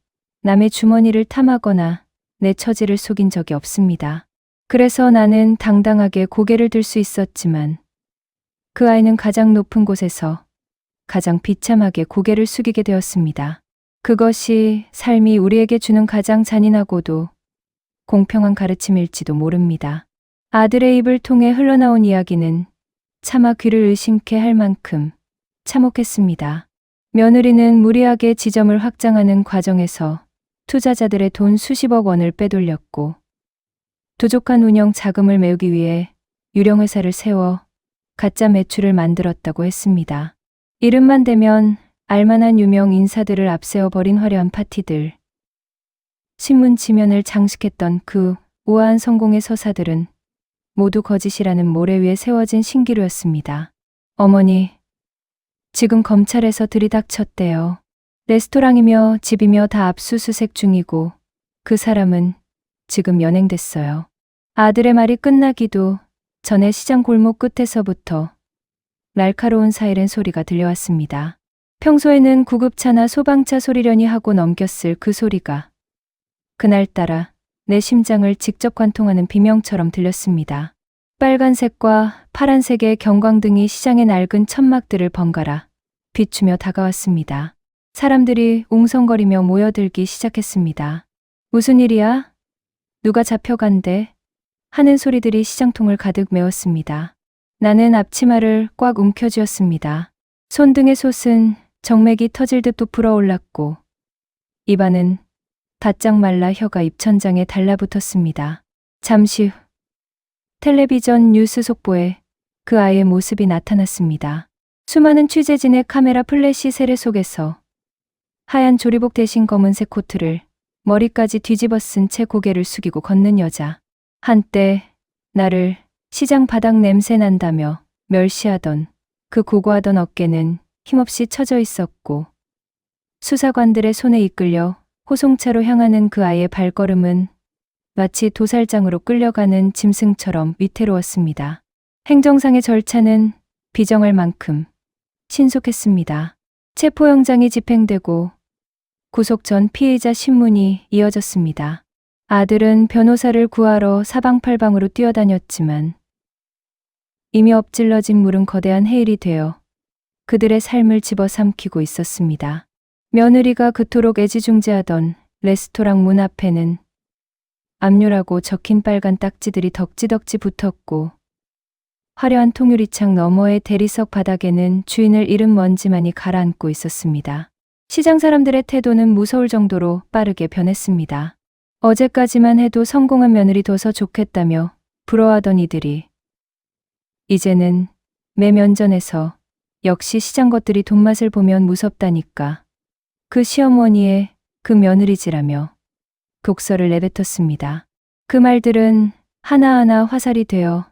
남의 주머니를 탐하거나 내 처지를 속인 적이 없습니다. 그래서 나는 당당하게 고개를 들 수 있었지만 그 아이는 가장 높은 곳에서 가장 비참하게 고개를 숙이게 되었습니다. 그것이 삶이 우리에게 주는 가장 잔인하고도 공평한 가르침일지도 모릅니다. 아들의 입을 통해 흘러나온 이야기는 차마 귀를 의심케 할 만큼 참혹했습니다. 며느리는 무리하게 지점을 확장하는 과정에서 투자자들의 돈 수십억 원을 빼돌렸고 부족한 운영 자금을 메우기 위해 유령 회사를 세워 가짜 매출을 만들었다고 했습니다. 이름만 대면 알만한 유명 인사들을 앞세워 버린 화려한 파티들. 신문 지면을 장식했던 그 우아한 성공의 서사들은 모두 거짓이라는 모래 위에 세워진 신기루였습니다. 어머니, 지금 검찰에서 들이닥쳤대요. 레스토랑이며 집이며 다 압수수색 중이고 그 사람은 지금 연행됐어요. 아들의 말이 끝나기도 전에 시장 골목 끝에서부터 날카로운 사이렌 소리가 들려왔습니다. 평소에는 구급차나 소방차 소리려니 하고 넘겼을 그 소리가 그날따라 내 심장을 직접 관통하는 비명처럼 들렸습니다. 빨간색과 파란색의 경광등이 시장의 낡은 천막들을 번갈아 비추며 다가왔습니다. 사람들이 웅성거리며 모여들기 시작했습니다. 무슨 일이야? 누가 잡혀간대? 하는 소리들이 시장통을 가득 메웠습니다. 나는 앞치마를 꽉 움켜쥐었습니다. 손등의 솥은 정맥이 터질 듯 부풀어 올랐고 입안은 바짝 말라 혀가 입천장에 달라붙었습니다. 잠시 후 텔레비전 뉴스 속보에 그 아이의 모습이 나타났습니다. 수많은 취재진의 카메라 플래시 세례 속에서 하얀 조리복 대신 검은색 코트를 머리까지 뒤집어 쓴 채 고개를 숙이고 걷는 여자. 한때 나를 시장 바닥 냄새 난다며 멸시하던 그 고고하던 어깨는 힘없이 처져 있었고 수사관들의 손에 이끌려 호송차로 향하는 그 아이의 발걸음은 마치 도살장으로 끌려가는 짐승처럼 위태로웠습니다. 행정상의 절차는 비정할 만큼 신속했습니다. 체포영장이 집행되고 구속 전 피의자 신문이 이어졌습니다. 아들은 변호사를 구하러 사방팔방으로 뛰어다녔지만 이미 엎질러진 물은 거대한 해일이 되어 그들의 삶을 집어삼키고 있었습니다. 며느리가 그토록 애지중지하던 레스토랑 문 앞에는 압류라고 적힌 빨간 딱지들이 덕지덕지 붙었고 화려한 통유리창 너머의 대리석 바닥에는 주인을 잃은 먼지만이 가라앉고 있었습니다. 시장 사람들의 태도는 무서울 정도로 빠르게 변했습니다. 어제까지만 해도 성공한 며느리 둬서 좋겠다며 부러워하던 이들이 이제는 매 면전에서 역시 시장 것들이 돈맛을 보면 무섭다니까. 그 시어머니의 그 며느리지라며 독설을 내뱉었습니다. 그 말들은 하나하나 화살이 되어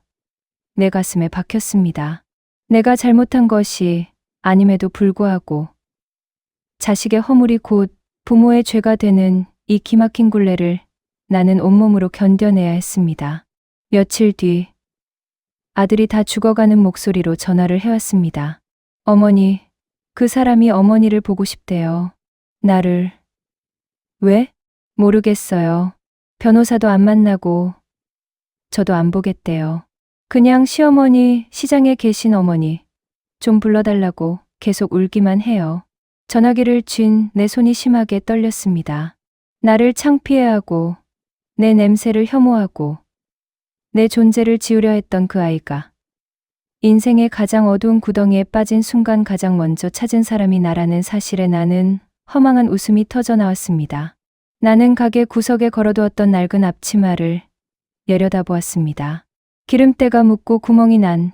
내 가슴에 박혔습니다. 내가 잘못한 것이 아님에도 불구하고 자식의 허물이 곧 부모의 죄가 되는 이 기막힌 굴레를 나는 온몸으로 견뎌내야 했습니다. 며칠 뒤 아들이 다 죽어가는 목소리로 전화를 해왔습니다. 어머니, 그 사람이 어머니를 보고 싶대요. 나를. 왜? 모르겠어요. 변호사도 안 만나고 저도 안 보겠대요. 그냥 시어머니, 시장에 계신 어머니 좀 불러달라고 계속 울기만 해요. 전화기를 쥔 내 손이 심하게 떨렸습니다. 나를 창피해하고 내 냄새를 혐오하고 내 존재를 지우려 했던 그 아이가 인생의 가장 어두운 구덩이에 빠진 순간 가장 먼저 찾은 사람이 나라는 사실에 나는 허망한 웃음이 터져 나왔습니다. 나는 가게 구석에 걸어두었던 낡은 앞치마를 내려다보았습니다. 기름때가 묻고 구멍이 난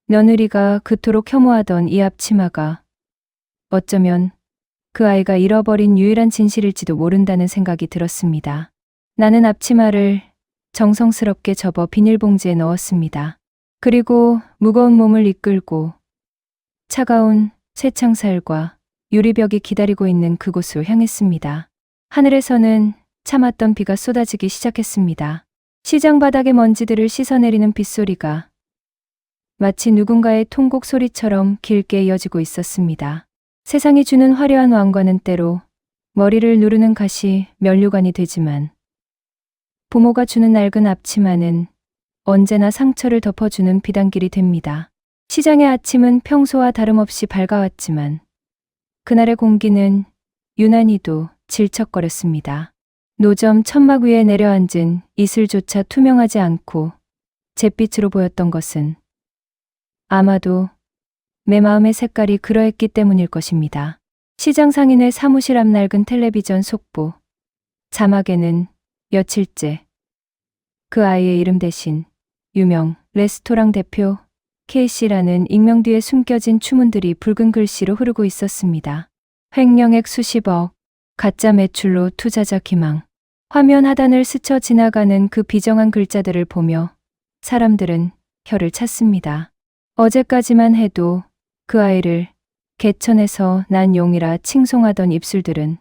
며느리가 그토록 혐오하던 이 앞치마가 어쩌면 그 아이가 잃어버린 유일한 진실일지도 모른다는 생각이 들었습니다. 나는 앞치마를 정성스럽게 접어 비닐봉지에 넣었습니다. 그리고 무거운 몸을 이끌고 차가운 쇠창살과 유리벽이 기다리고 있는 그곳으로 향했습니다. 하늘에서는 참았던 비가 쏟아지기 시작했습니다. 시장 바닥의 먼지들을 씻어내리는 빗소리가 마치 누군가의 통곡 소리처럼 길게 이어지고 있었습니다. 세상이 주는 화려한 왕관은 때로 머리를 누르는 가시 면류관이 되지만 부모가 주는 낡은 앞치마는 언제나 상처를 덮어주는 비단길이 됩니다. 시장의 아침은 평소와 다름없이 밝아왔지만 그날의 공기는 유난히도 질척거렸습니다. 노점 천막 위에 내려앉은 이슬조차 투명하지 않고 잿빛으로 보였던 것은 아마도 내 마음의 색깔이 그러했기 때문일 것입니다. 시장 상인의 사무실 앞 낡은 텔레비전 속보. 자막에는 며칠째 그 아이의 이름 대신 유명 레스토랑 대표 K씨라는 익명 뒤에 숨겨진 추문들이 붉은 글씨로 흐르고 있었습니다. 횡령액 수십억, 가짜 매출로 투자자 기망. 화면 하단을 스쳐 지나가는 그 비정한 글자들을 보며 사람들은 혀를 찼습니다. 어제까지만 해도 그 아이를 개천에서 난 용이라 칭송하던 입술들은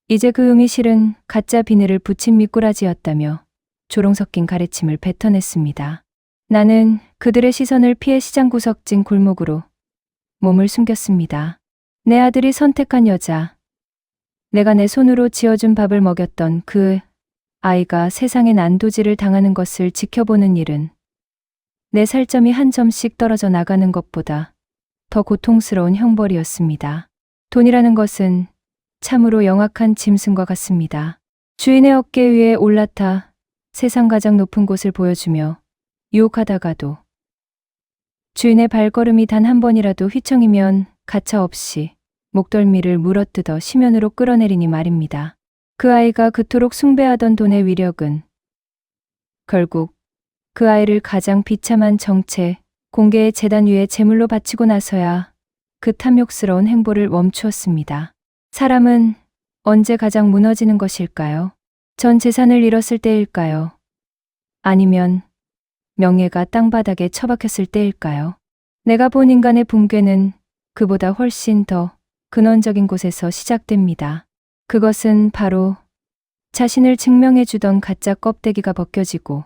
이제 그 음이 실은 가짜 비늘을 붙인 미꾸라지였다며 조롱 섞인 가래침을 뱉어냈습니다. 나는 그들의 시선을 피해 시장 구석진 골목으로 몸을 숨겼습니다. 내 아들이 선택한 여자, 내가 내 손으로 지어준 밥을 먹였던 그 아이가 세상의 난도질을 당하는 것을 지켜보는 일은 내 살점이 한 점씩 떨어져 나가는 것보다 더 고통스러운 형벌이었습니다. 돈이라는 것은 참으로 영악한 짐승과 같습니다. 주인의 어깨 위에 올라타 세상 가장 높은 곳을 보여주며 유혹하다가도 주인의 발걸음이 단 한 번이라도 휘청이면 가차없이 목덜미를 물어뜯어 심연으로 끌어내리니 말입니다. 그 아이가 그토록 숭배하던 돈의 위력은 결국 그 아이를 가장 비참한 정체, 공개의 제단 위에 제물로 바치고 나서야 그 탐욕스러운 행보를 멈추었습니다. 사람은 언제 가장 무너지는 것일까요? 전 재산을 잃었을 때일까요? 아니면 명예가 땅바닥에 처박혔을 때일까요? 내가 본 인간의 붕괴는 그보다 훨씬 더 근원적인 곳에서 시작됩니다. 그것은 바로 자신을 증명해주던 가짜 껍데기가 벗겨지고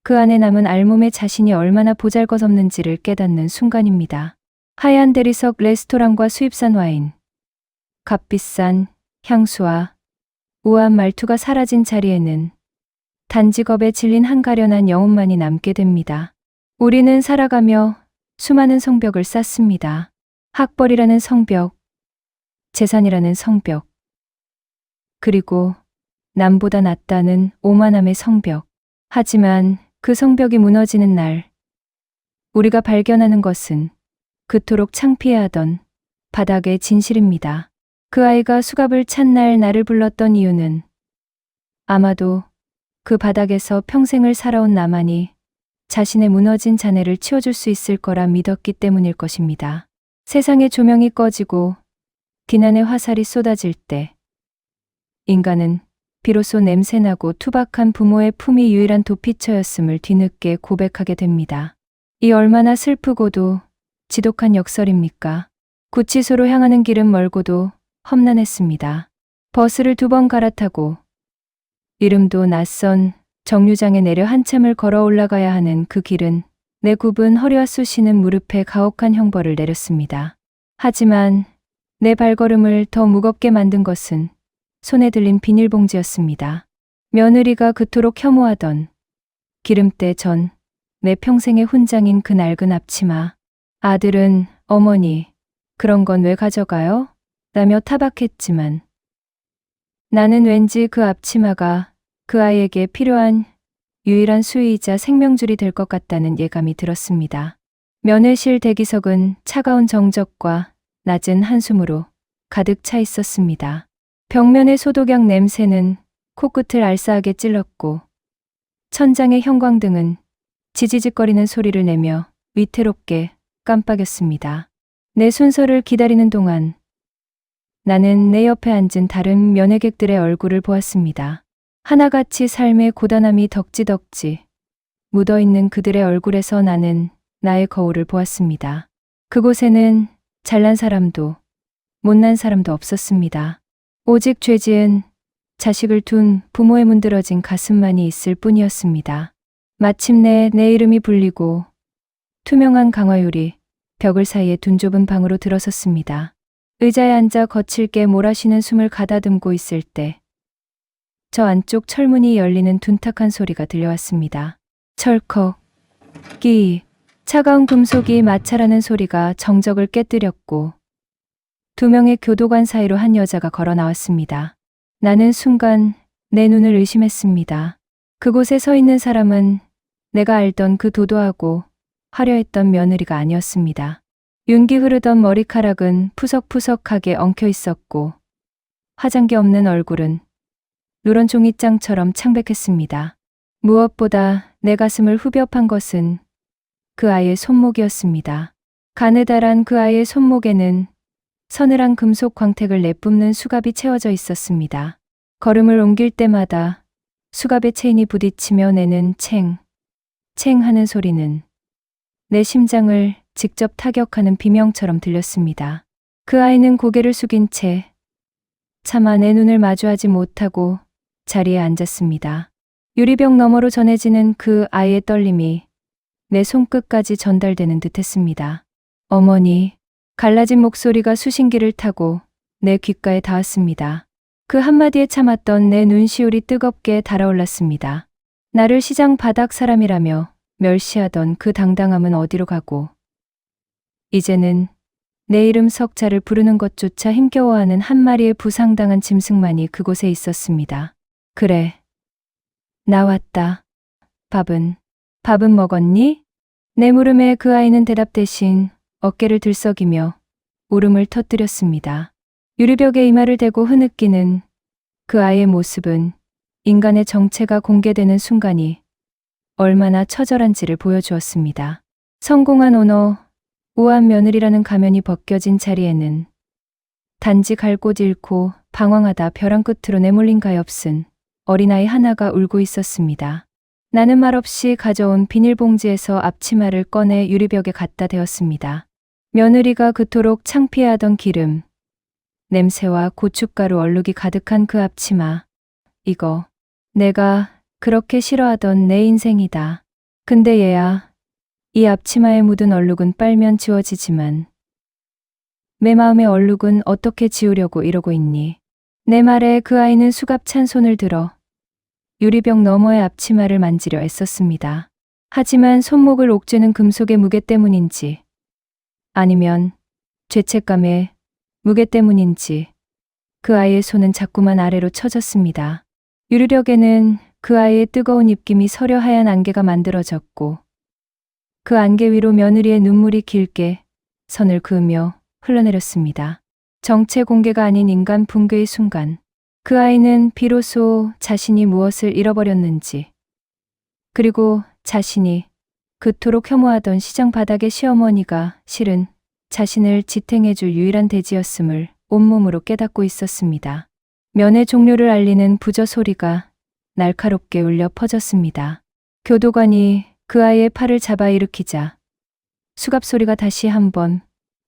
그 안에 남은 알몸의 자신이 얼마나 보잘것없는지를 깨닫는 순간입니다. 하얀 대리석 레스토랑과 수입산 와인, 값비싼 향수와 우아한 말투가 사라진 자리에는 단지 겁에 질린 한 가련한 영혼만이 남게 됩니다. 우리는 살아가며 수많은 성벽을 쌓습니다. 학벌이라는 성벽, 재산이라는 성벽, 그리고 남보다 낫다는 오만함의 성벽. 하지만 그 성벽이 무너지는 날, 우리가 발견하는 것은 그토록 창피해하던 바닥의 진실입니다. 그 아이가 수갑을 찬 날 나를 불렀던 이유는 아마도 그 바닥에서 평생을 살아온 나만이 자신의 무너진 잔해를 치워줄 수 있을 거라 믿었기 때문일 것입니다. 세상의 조명이 꺼지고 비난의 화살이 쏟아질 때 인간은 비로소 냄새나고 투박한 부모의 품이 유일한 도피처였음을 뒤늦게 고백하게 됩니다. 이 얼마나 슬프고도 지독한 역설입니까? 구치소로 향하는 길은 멀고도 험난했습니다. 버스를 2번 갈아타고 이름도 낯선 정류장에 내려 한참을 걸어 올라가야 하는 그 길은 내 굽은 허리와 쑤시는 무릎에 가혹한 형벌을 내렸습니다. 하지만 내 발걸음을 더 무겁게 만든 것은 손에 들린 비닐봉지였습니다. 며느리가 그토록 혐오하던 기름때 전 내 평생의 훈장인 그 낡은 앞치마. 아들은 어머니, 그런 건 왜 가져가요? 라며 타박했지만 나는 왠지 그 앞치마가 그 아이에게 필요한 유일한 수위이자 생명줄이 될 것 같다는 예감이 들었습니다. 면회실 대기석은 차가운 정적과 낮은 한숨으로 가득 차 있었습니다. 벽면의 소독약 냄새는 코끝을 알싸하게 찔렀고 천장의 형광등은 지지직거리는 소리를 내며 위태롭게 깜빡였습니다. 내 순서를 기다리는 동안 나는 내 옆에 앉은 다른 면회객들의 얼굴을 보았습니다. 하나같이 삶의 고단함이 덕지덕지 묻어있는 그들의 얼굴에서 나는 나의 거울을 보았습니다. 그곳에는 잘난 사람도 못난 사람도 없었습니다. 오직 죄지은 자식을 둔 부모의 문드러진 가슴만이 있을 뿐이었습니다. 마침내 내 이름이 불리고 투명한 강화유리 벽을 사이에 둔 좁은 방으로 들어섰습니다. 의자에 앉아 거칠게 몰아쉬는 숨을 가다듬고 있을 때 저 안쪽 철문이 열리는 둔탁한 소리가 들려왔습니다. 철컥, 끼, 차가운 금속이 마찰하는 소리가 정적을 깨뜨렸고 2명의 교도관 사이로 한 여자가 걸어 나왔습니다. 나는 순간 내 눈을 의심했습니다. 그곳에 서 있는 사람은 내가 알던 그 도도하고 화려했던 며느리가 아니었습니다. 윤기 흐르던 머리카락은 푸석푸석하게 엉켜 있었고 화장기 없는 얼굴은 누런 종이장처럼 창백했습니다. 무엇보다 내 가슴을 후벼 판 것은 그 아이의 손목이었습니다. 가느다란 그 아이의 손목에는 서늘한 금속 광택을 내뿜는 수갑이 채워져 있었습니다. 걸음을 옮길 때마다 수갑의 체인이 부딪히며 내는 챙, 챙 하는 소리는 내 심장을 직접 타격하는 비명처럼 들렸습니다. 그 아이는 고개를 숙인 채 차마 내 눈을 마주하지 못하고 자리에 앉았습니다. 유리병 너머로 전해지는 그 아이의 떨림이 내 손끝까지 전달되는 듯했습니다. 어머니, 갈라진 목소리가 수신기를 타고 내 귓가에 닿았습니다. 그 한마디에 참았던 내 눈시울이 뜨겁게 달아올랐습니다. 나를 시장 바닥 사람이라며 멸시하던 그 당당함은 어디로 가고 이제는 내 이름 석자를 부르는 것조차 힘겨워하는 한 마리의 부상당한 짐승만이 그곳에 있었습니다. 그래, 나왔다. 밥은 먹었니? 내 물음에 그 아이는 대답 대신 어깨를 들썩이며 울음을 터뜨렸습니다. 유리벽에 이마를 대고 흐느끼는 그 아이의 모습은 인간의 정체가 공개되는 순간이 얼마나 처절한지를 보여주었습니다. 성공한 오너, 우아한 며느리라는 가면이 벗겨진 자리에는 단지 갈 곳 잃고 방황하다 벼랑 끝으로 내몰린 가엾은 어린아이 하나가 울고 있었습니다. 나는 말없이 가져온 비닐봉지에서 앞치마를 꺼내 유리벽에 갖다 대었습니다. 며느리가 그토록 창피해하던 기름, 냄새와 고춧가루 얼룩이 가득한 그 앞치마. 이거 내가 그렇게 싫어하던 내 인생이다. 근데 얘야, 이 앞치마에 묻은 얼룩은 빨면 지워지지만 내 마음의 얼룩은 어떻게 지우려고 이러고 있니? 내 말에 그 아이는 수갑 찬 손을 들어 유리병 너머의 앞치마를 만지려 애썼습니다. 하지만 손목을 옥죄는 금속의 무게 때문인지 아니면 죄책감의 무게 때문인지 그 아이의 손은 자꾸만 아래로 처졌습니다. 유리벽에는 그 아이의 뜨거운 입김이 서려 하얀 안개가 만들어졌고 그 안개 위로 며느리의 눈물이 길게 선을 그으며 흘러내렸습니다. 정체 공개가 아닌 인간 붕괴의 순간, 그 아이는 비로소 자신이 무엇을 잃어버렸는지, 그리고 자신이 그토록 혐오하던 시장 바닥의 시어머니가 실은 자신을 지탱해줄 유일한 대지였음을 온몸으로 깨닫고 있었습니다. 면회 종료를 알리는 부저 소리가 날카롭게 울려 퍼졌습니다. 교도관이 그 아이의 팔을 잡아 일으키자 수갑 소리가 다시 한번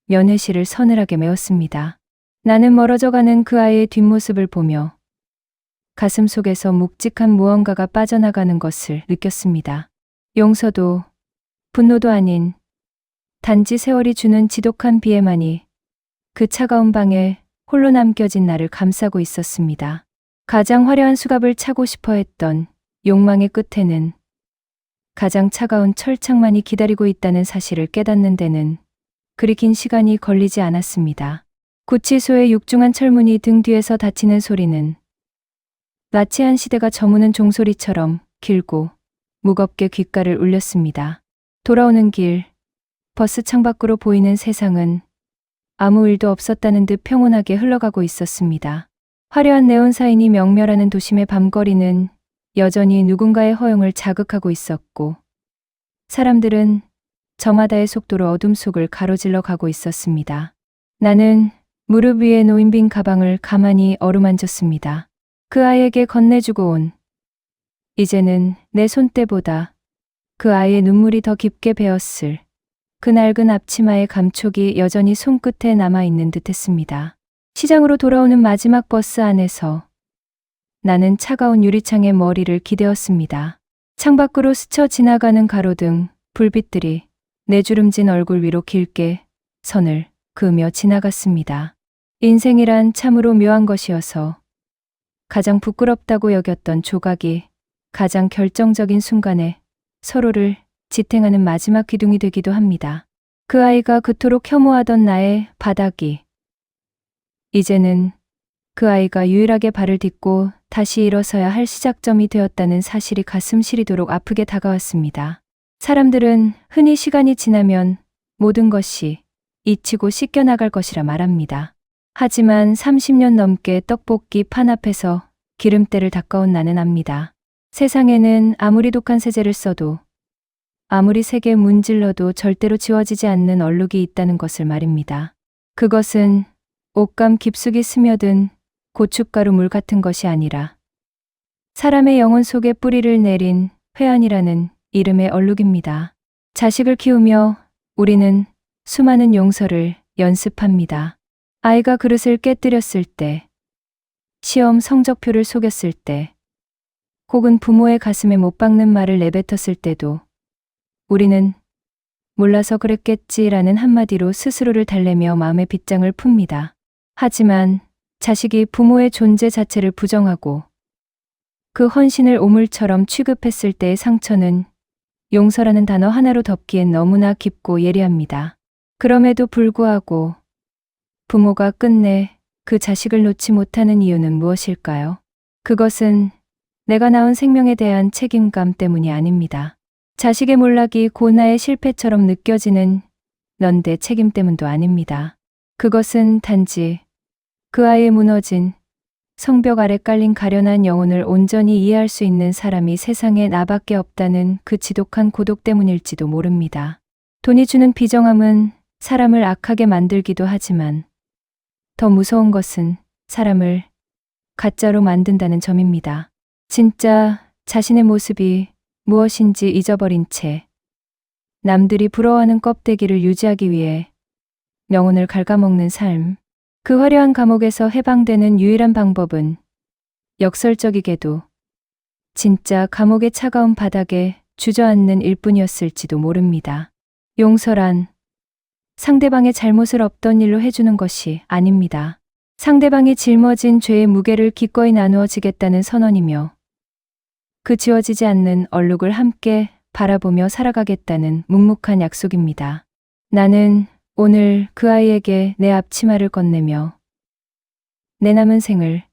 면회실을 서늘하게 메웠습니다. 나는 멀어져가는 그 아이의 뒷모습을 보며 가슴 속에서 묵직한 무언가가 빠져나가는 것을 느꼈습니다. 용서도 분노도 아닌 단지 세월이 주는 지독한 비애만이 그 차가운 방에 홀로 남겨진 나를 감싸고 있었습니다. 가장 화려한 수갑을 차고 싶어 했던 욕망의 끝에는 가장 차가운 철창만이 기다리고 있다는 사실을 깨닫는 데는 그리 긴 시간이 걸리지 않았습니다. 구치소의 육중한 철문이 등 뒤에서 닫히는 소리는 마치 한 시대가 저무는 종소리처럼 길고 무겁게 귓가를 울렸습니다. 돌아오는 길, 버스 창밖으로 보이는 세상은 아무 일도 없었다는 듯 평온하게 흘러가고 있었습니다. 화려한 네온사인이 명멸하는 도심의 밤거리는 여전히 누군가의 허용을 자극하고 있었고, 사람들은 저마다의 속도로 어둠 속을 가로질러 가고 있었습니다. 나는 무릎 위에 놓인 빈 가방을 가만히 어루만졌습니다. 그 아이에게 건네주고 온, 이제는 내 손때보다 그 아이의 눈물이 더 깊게 배었을 그 낡은 앞치마의 감촉이 여전히 손끝에 남아있는 듯했습니다. 시장으로 돌아오는 마지막 버스 안에서 나는 차가운 유리창에 머리를 기대었습니다. 창밖으로 스쳐 지나가는 가로등, 불빛들이 내 주름진 얼굴 위로 길게 선을 그으며 지나갔습니다. 인생이란 참으로 묘한 것이어서 가장 부끄럽다고 여겼던 조각이 가장 결정적인 순간에 서로를 지탱하는 마지막 기둥이 되기도 합니다. 그 아이가 그토록 혐오하던 나의 바닥이 이제는 그 아이가 유일하게 발을 딛고 다시 일어서야 할 시작점이 되었다는 사실이 가슴 시리도록 아프게 다가왔습니다. 사람들은 흔히 시간이 지나면 모든 것이 잊히고 씻겨나갈 것이라 말합니다. 하지만 30년 넘게 떡볶이 판 앞에서 기름때를 닦아온 나는 압니다. 세상에는 아무리 독한 세제를 써도 아무리 세게 문질러도 절대로 지워지지 않는 얼룩이 있다는 것을 말입니다. 그것은 옷감 깊숙이 스며든 고춧가루 물 같은 것이 아니라 사람의 영혼 속에 뿌리를 내린 회한이라는 이름의 얼룩입니다. 자식을 키우며 우리는 수많은 용서를 연습합니다. 아이가 그릇을 깨뜨렸을 때, 시험 성적표를 속였을 때, 혹은 부모의 가슴에 못 박는 말을 내뱉었을 때도 우리는 몰라서 그랬겠지라는 한마디로 스스로를 달래며 마음의 빗장을 풉니다. 하지만 자식이 부모의 존재 자체를 부정하고 그 헌신을 오물처럼 취급했을 때의 상처는 용서라는 단어 하나로 덮기엔 너무나 깊고 예리합니다. 그럼에도 불구하고 부모가 끝내 그 자식을 놓지 못하는 이유는 무엇일까요? 그것은 내가 낳은 생명에 대한 책임감 때문이 아닙니다. 자식의 몰락이 고나의 실패처럼 느껴지는 넌대 책임 때문도 아닙니다. 그것은 단지 그 아이의 무너진 성벽 아래 깔린 가련한 영혼을 온전히 이해할 수 있는 사람이 세상에 나밖에 없다는 그 지독한 고독 때문일지도 모릅니다. 돈이 주는 비정함은 사람을 악하게 만들기도 하지만 더 무서운 것은 사람을 가짜로 만든다는 점입니다. 진짜 자신의 모습이 무엇인지 잊어버린 채 남들이 부러워하는 껍데기를 유지하기 위해 영혼을 갉아먹는 삶. 그 화려한 감옥에서 해방되는 유일한 방법은 역설적이게도 진짜 감옥의 차가운 바닥에 주저앉는 일뿐이었을지도 모릅니다. 용서란 상대방의 잘못을 없던 일로 해주는 것이 아닙니다. 상대방이 짊어진 죄의 무게를 기꺼이 나누어 지겠다는 선언이며 그 지워지지 않는 얼룩을 함께 바라보며 살아가겠다는 묵묵한 약속입니다. 나는 오늘 그 아이에게 내 앞치마를 건네며 내 남은 생을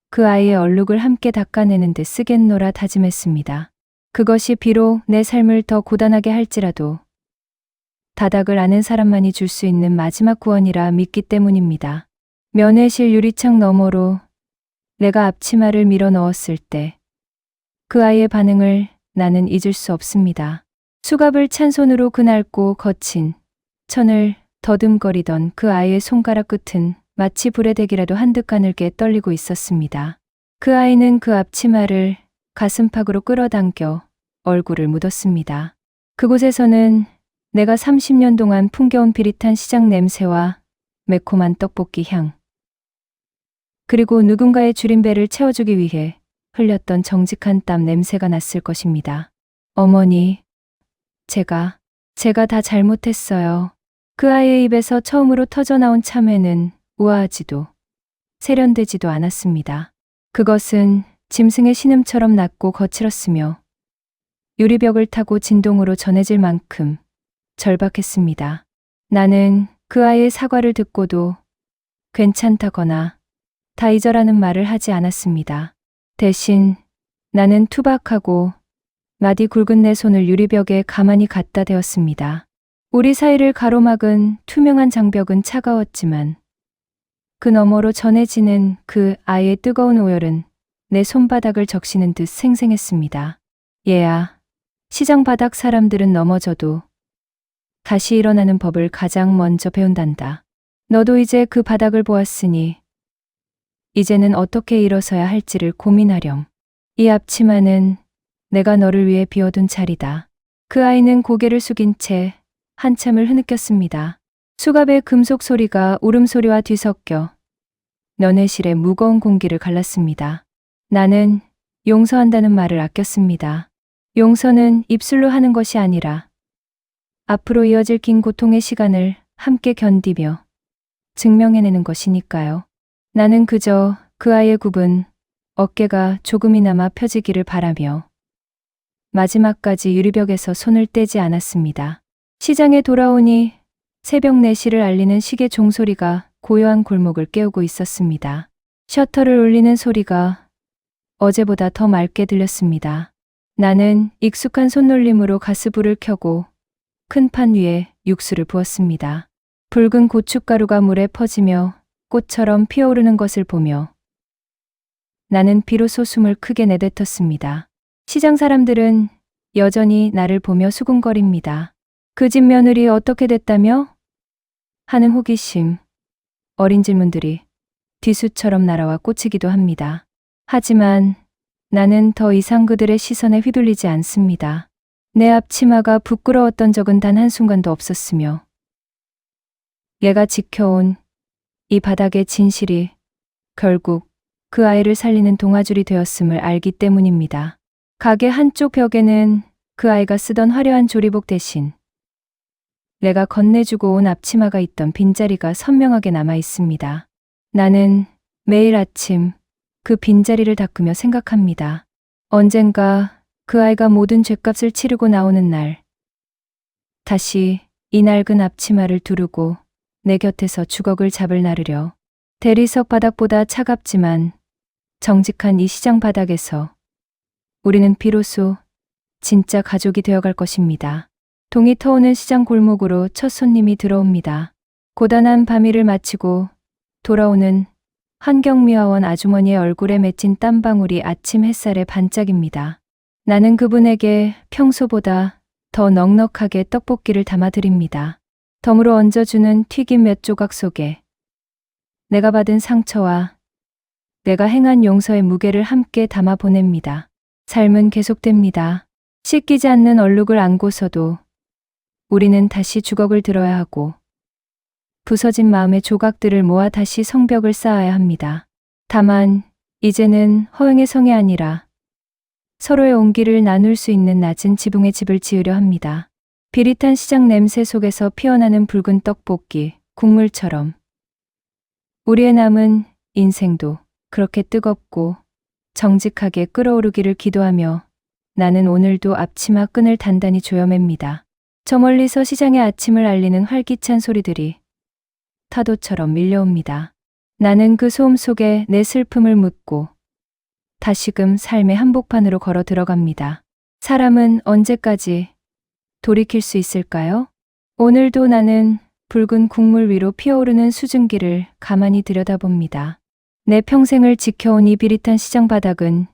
그 아이의 얼룩을 함께 닦아내는 데 쓰겠노라 다짐했습니다. 그것이 비록 내 삶을 더 고단하게 할지라도 바닥을 아는 사람만이 줄 수 있는 마지막 구원이라 믿기 때문입니다. 면회실 유리창 너머로 내가 앞치마를 밀어 넣었을 때 그 아이의 반응을 나는 잊을 수 없습니다. 수갑을 찬 손으로 그 낡고 거친 천을 더듬거리던 그 아이의 손가락 끝은 마치 불의 댁이라도 한듯 가늘게 떨리고 있었습니다. 그 아이는 그 앞치마를 가슴팍으로 끌어당겨 얼굴을 묻었습니다. 그곳에서는 내가 30년 동안 풍겨온 비릿한 시장 냄새와 매콤한 떡볶이 향, 그리고 누군가의 줄인 배를 채워주기 위해 흘렸던 정직한 땀 냄새가 났을 것입니다. 어머니, 제가 다 잘못했어요. 그 아이의 입에서 처음으로 터져나온 참회는 우아하지도 세련되지도 않았습니다. 그것은 짐승의 신음처럼 낮고 거칠었으며 유리벽을 타고 진동으로 전해질 만큼 절박했습니다. 나는 그 아이의 사과를 듣고도 괜찮다거나 다 잊어라는 말을 하지 않았습니다. 대신 나는 투박하고 마디 굵은 내 손을 유리벽에 가만히 갖다 대었습니다. 우리 사이를 가로막은 투명한 장벽은 차가웠지만 그 너머로 전해지는 그 아이의 뜨거운 오열은 내 손바닥을 적시는 듯 생생했습니다. 얘야, 시장 바닥 사람들은 넘어져도 다시 일어나는 법을 가장 먼저 배운단다. 너도 이제 그 바닥을 보았으니 이제는 어떻게 일어서야 할지를 고민하렴. 이 앞치마는 내가 너를 위해 비워둔 자리다. 그 아이는 고개를 숙인 채 한참을 흐느꼈습니다. 수갑의 금속 소리가 울음소리와 뒤섞여 면회실의 무거운 공기를 갈랐습니다. 나는 용서한다는 말을 아꼈습니다. 용서는 입술로 하는 것이 아니라 앞으로 이어질 긴 고통의 시간을 함께 견디며 증명해내는 것이니까요. 나는 그저 그 아이의 굽은 어깨가 조금이나마 펴지기를 바라며 마지막까지 유리벽에서 손을 떼지 않았습니다. 시장에 돌아오니 새벽 4시를 알리는 시계 종소리가 고요한 골목을 깨우고 있었습니다. 셔터를 울리는 소리가 어제보다 더 맑게 들렸습니다. 나는 익숙한 손놀림으로 가스불을 켜고 큰 판 위에 육수를 부었습니다. 붉은 고춧가루가 물에 퍼지며 꽃처럼 피어오르는 것을 보며 나는 비로소 숨을 크게 내뱉었습니다. 시장 사람들은 여전히 나를 보며 수군거립니다. 그 집 며느리 어떻게 됐다며? 하는 호기심, 어린 질문들이 뒤수처럼 날아와 꽂히기도 합니다. 하지만 나는 더 이상 그들의 시선에 휘둘리지 않습니다. 내 앞치마가 부끄러웠던 적은 단 한순간도 없었으며 얘가 지켜온 이 바닥의 진실이 결국 그 아이를 살리는 동아줄이 되었음을 알기 때문입니다. 가게 한쪽 벽에는 그 아이가 쓰던 화려한 조리복 대신 내가 건네주고 온 앞치마가 있던 빈자리가 선명하게 남아 있습니다. 나는 매일 아침 그 빈자리를 닦으며 생각합니다. 언젠가 그 아이가 모든 죗값을 치르고 나오는 날, 다시 이 낡은 앞치마를 두르고 내 곁에서 주걱을 잡을 나르려 대리석 바닥보다 차갑지만 정직한 이 시장 바닥에서 우리는 비로소 진짜 가족이 되어갈 것입니다. 동이 터오는 시장 골목으로 첫 손님이 들어옵니다. 고단한 밤일을 마치고 돌아오는 환경미화원 아주머니의 얼굴에 맺힌 땀방울이 아침 햇살에 반짝입니다. 나는 그분에게 평소보다 더 넉넉하게 떡볶이를 담아드립니다. 덤으로 얹어주는 튀김 몇 조각 속에 내가 받은 상처와 내가 행한 용서의 무게를 함께 담아 보냅니다. 삶은 계속됩니다. 씻기지 않는 얼룩을 안고서도 우리는 다시 주걱을 들어야 하고 부서진 마음의 조각들을 모아 다시 성벽을 쌓아야 합니다. 다만 이제는 허영의 성이 아니라 서로의 온기를 나눌 수 있는 낮은 지붕의 집을 지으려 합니다. 비릿한 시장 냄새 속에서 피어나는 붉은 떡볶이, 국물처럼 우리의 남은 인생도 그렇게 뜨겁고 정직하게 끓어오르기를 기도하며 나는 오늘도 앞치마 끈을 단단히 조여맵니다. 저 멀리서 시장의 아침을 알리는 활기찬 소리들이 파도처럼 밀려옵니다. 나는 그 소음 속에 내 슬픔을 묻고 다시금 삶의 한복판으로 걸어 들어갑니다. 사람은 언제까지 돌이킬 수 있을까요? 오늘도 나는 붉은 국물 위로 피어오르는 수증기를 가만히 들여다봅니다. 내 평생을 지켜온 이 비릿한 시장 바닥은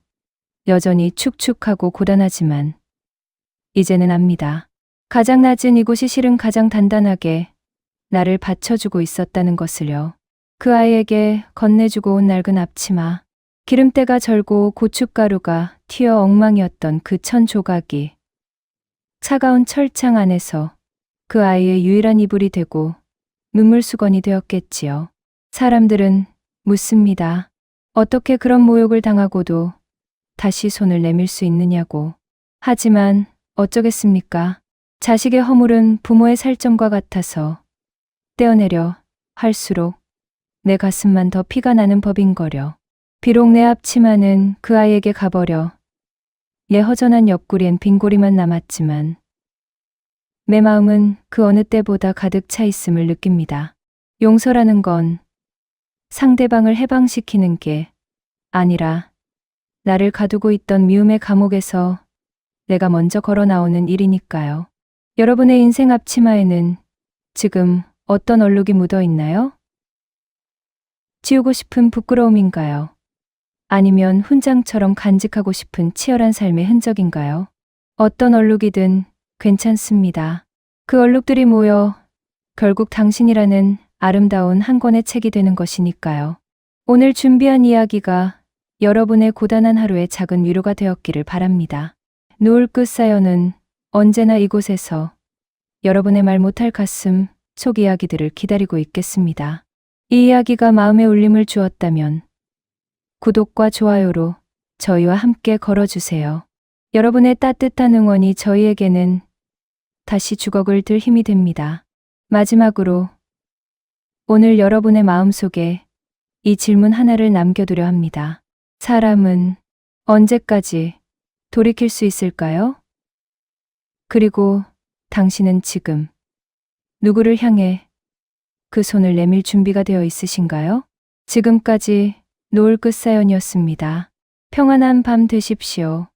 여전히 축축하고 고단하지만 이제는 압니다. 가장 낮은 이곳이 실은 가장 단단하게 나를 받쳐주고 있었다는 것을요. 그 아이에게 건네주고 온 낡은 앞치마, 기름때가 절고 고춧가루가 튀어 엉망이었던 그 천 조각이 차가운 철창 안에서 그 아이의 유일한 이불이 되고 눈물 수건이 되었겠지요. 사람들은 묻습니다. 어떻게 그런 모욕을 당하고도 다시 손을 내밀 수 있느냐고. 하지만 어쩌겠습니까? 자식의 허물은 부모의 살점과 같아서 떼어내려 할수록 내 가슴만 더 피가 나는 법인거려. 비록 내 앞치마는 그 아이에게 가버려 얘 허전한 옆구리엔 빈고리만 남았지만 내 마음은 그 어느 때보다 가득 차 있음을 느낍니다. 용서라는 건 상대방을 해방시키는 게 아니라 나를 가두고 있던 미움의 감옥에서 내가 먼저 걸어 나오는 일이니까요. 여러분의 인생 앞치마에는 지금 어떤 얼룩이 묻어 있나요? 지우고 싶은 부끄러움인가요? 아니면 훈장처럼 간직하고 싶은 치열한 삶의 흔적인가요? 어떤 얼룩이든 괜찮습니다. 그 얼룩들이 모여 결국 당신이라는 아름다운 한 권의 책이 되는 것이니까요. 오늘 준비한 이야기가 여러분의 고단한 하루의 작은 위로가 되었기를 바랍니다. 노을 끝 사연은 언제나 이곳에서 여러분의 말 못할 가슴 속 이야기들을 기다리고 있겠습니다. 이 이야기가 마음에 울림을 주었다면 구독과 좋아요로 저희와 함께 걸어주세요. 여러분의 따뜻한 응원이 저희에게는 다시 주걱을 들 힘이 됩니다. 마지막으로 오늘 여러분의 마음속에 이 질문 하나를 남겨두려 합니다. 사람은 언제까지 돌이킬 수 있을까요? 그리고 당신은 지금 누구를 향해 그 손을 내밀 준비가 되어 있으신가요? 지금까지 노을 끝 사연이었습니다. 평안한 밤 되십시오.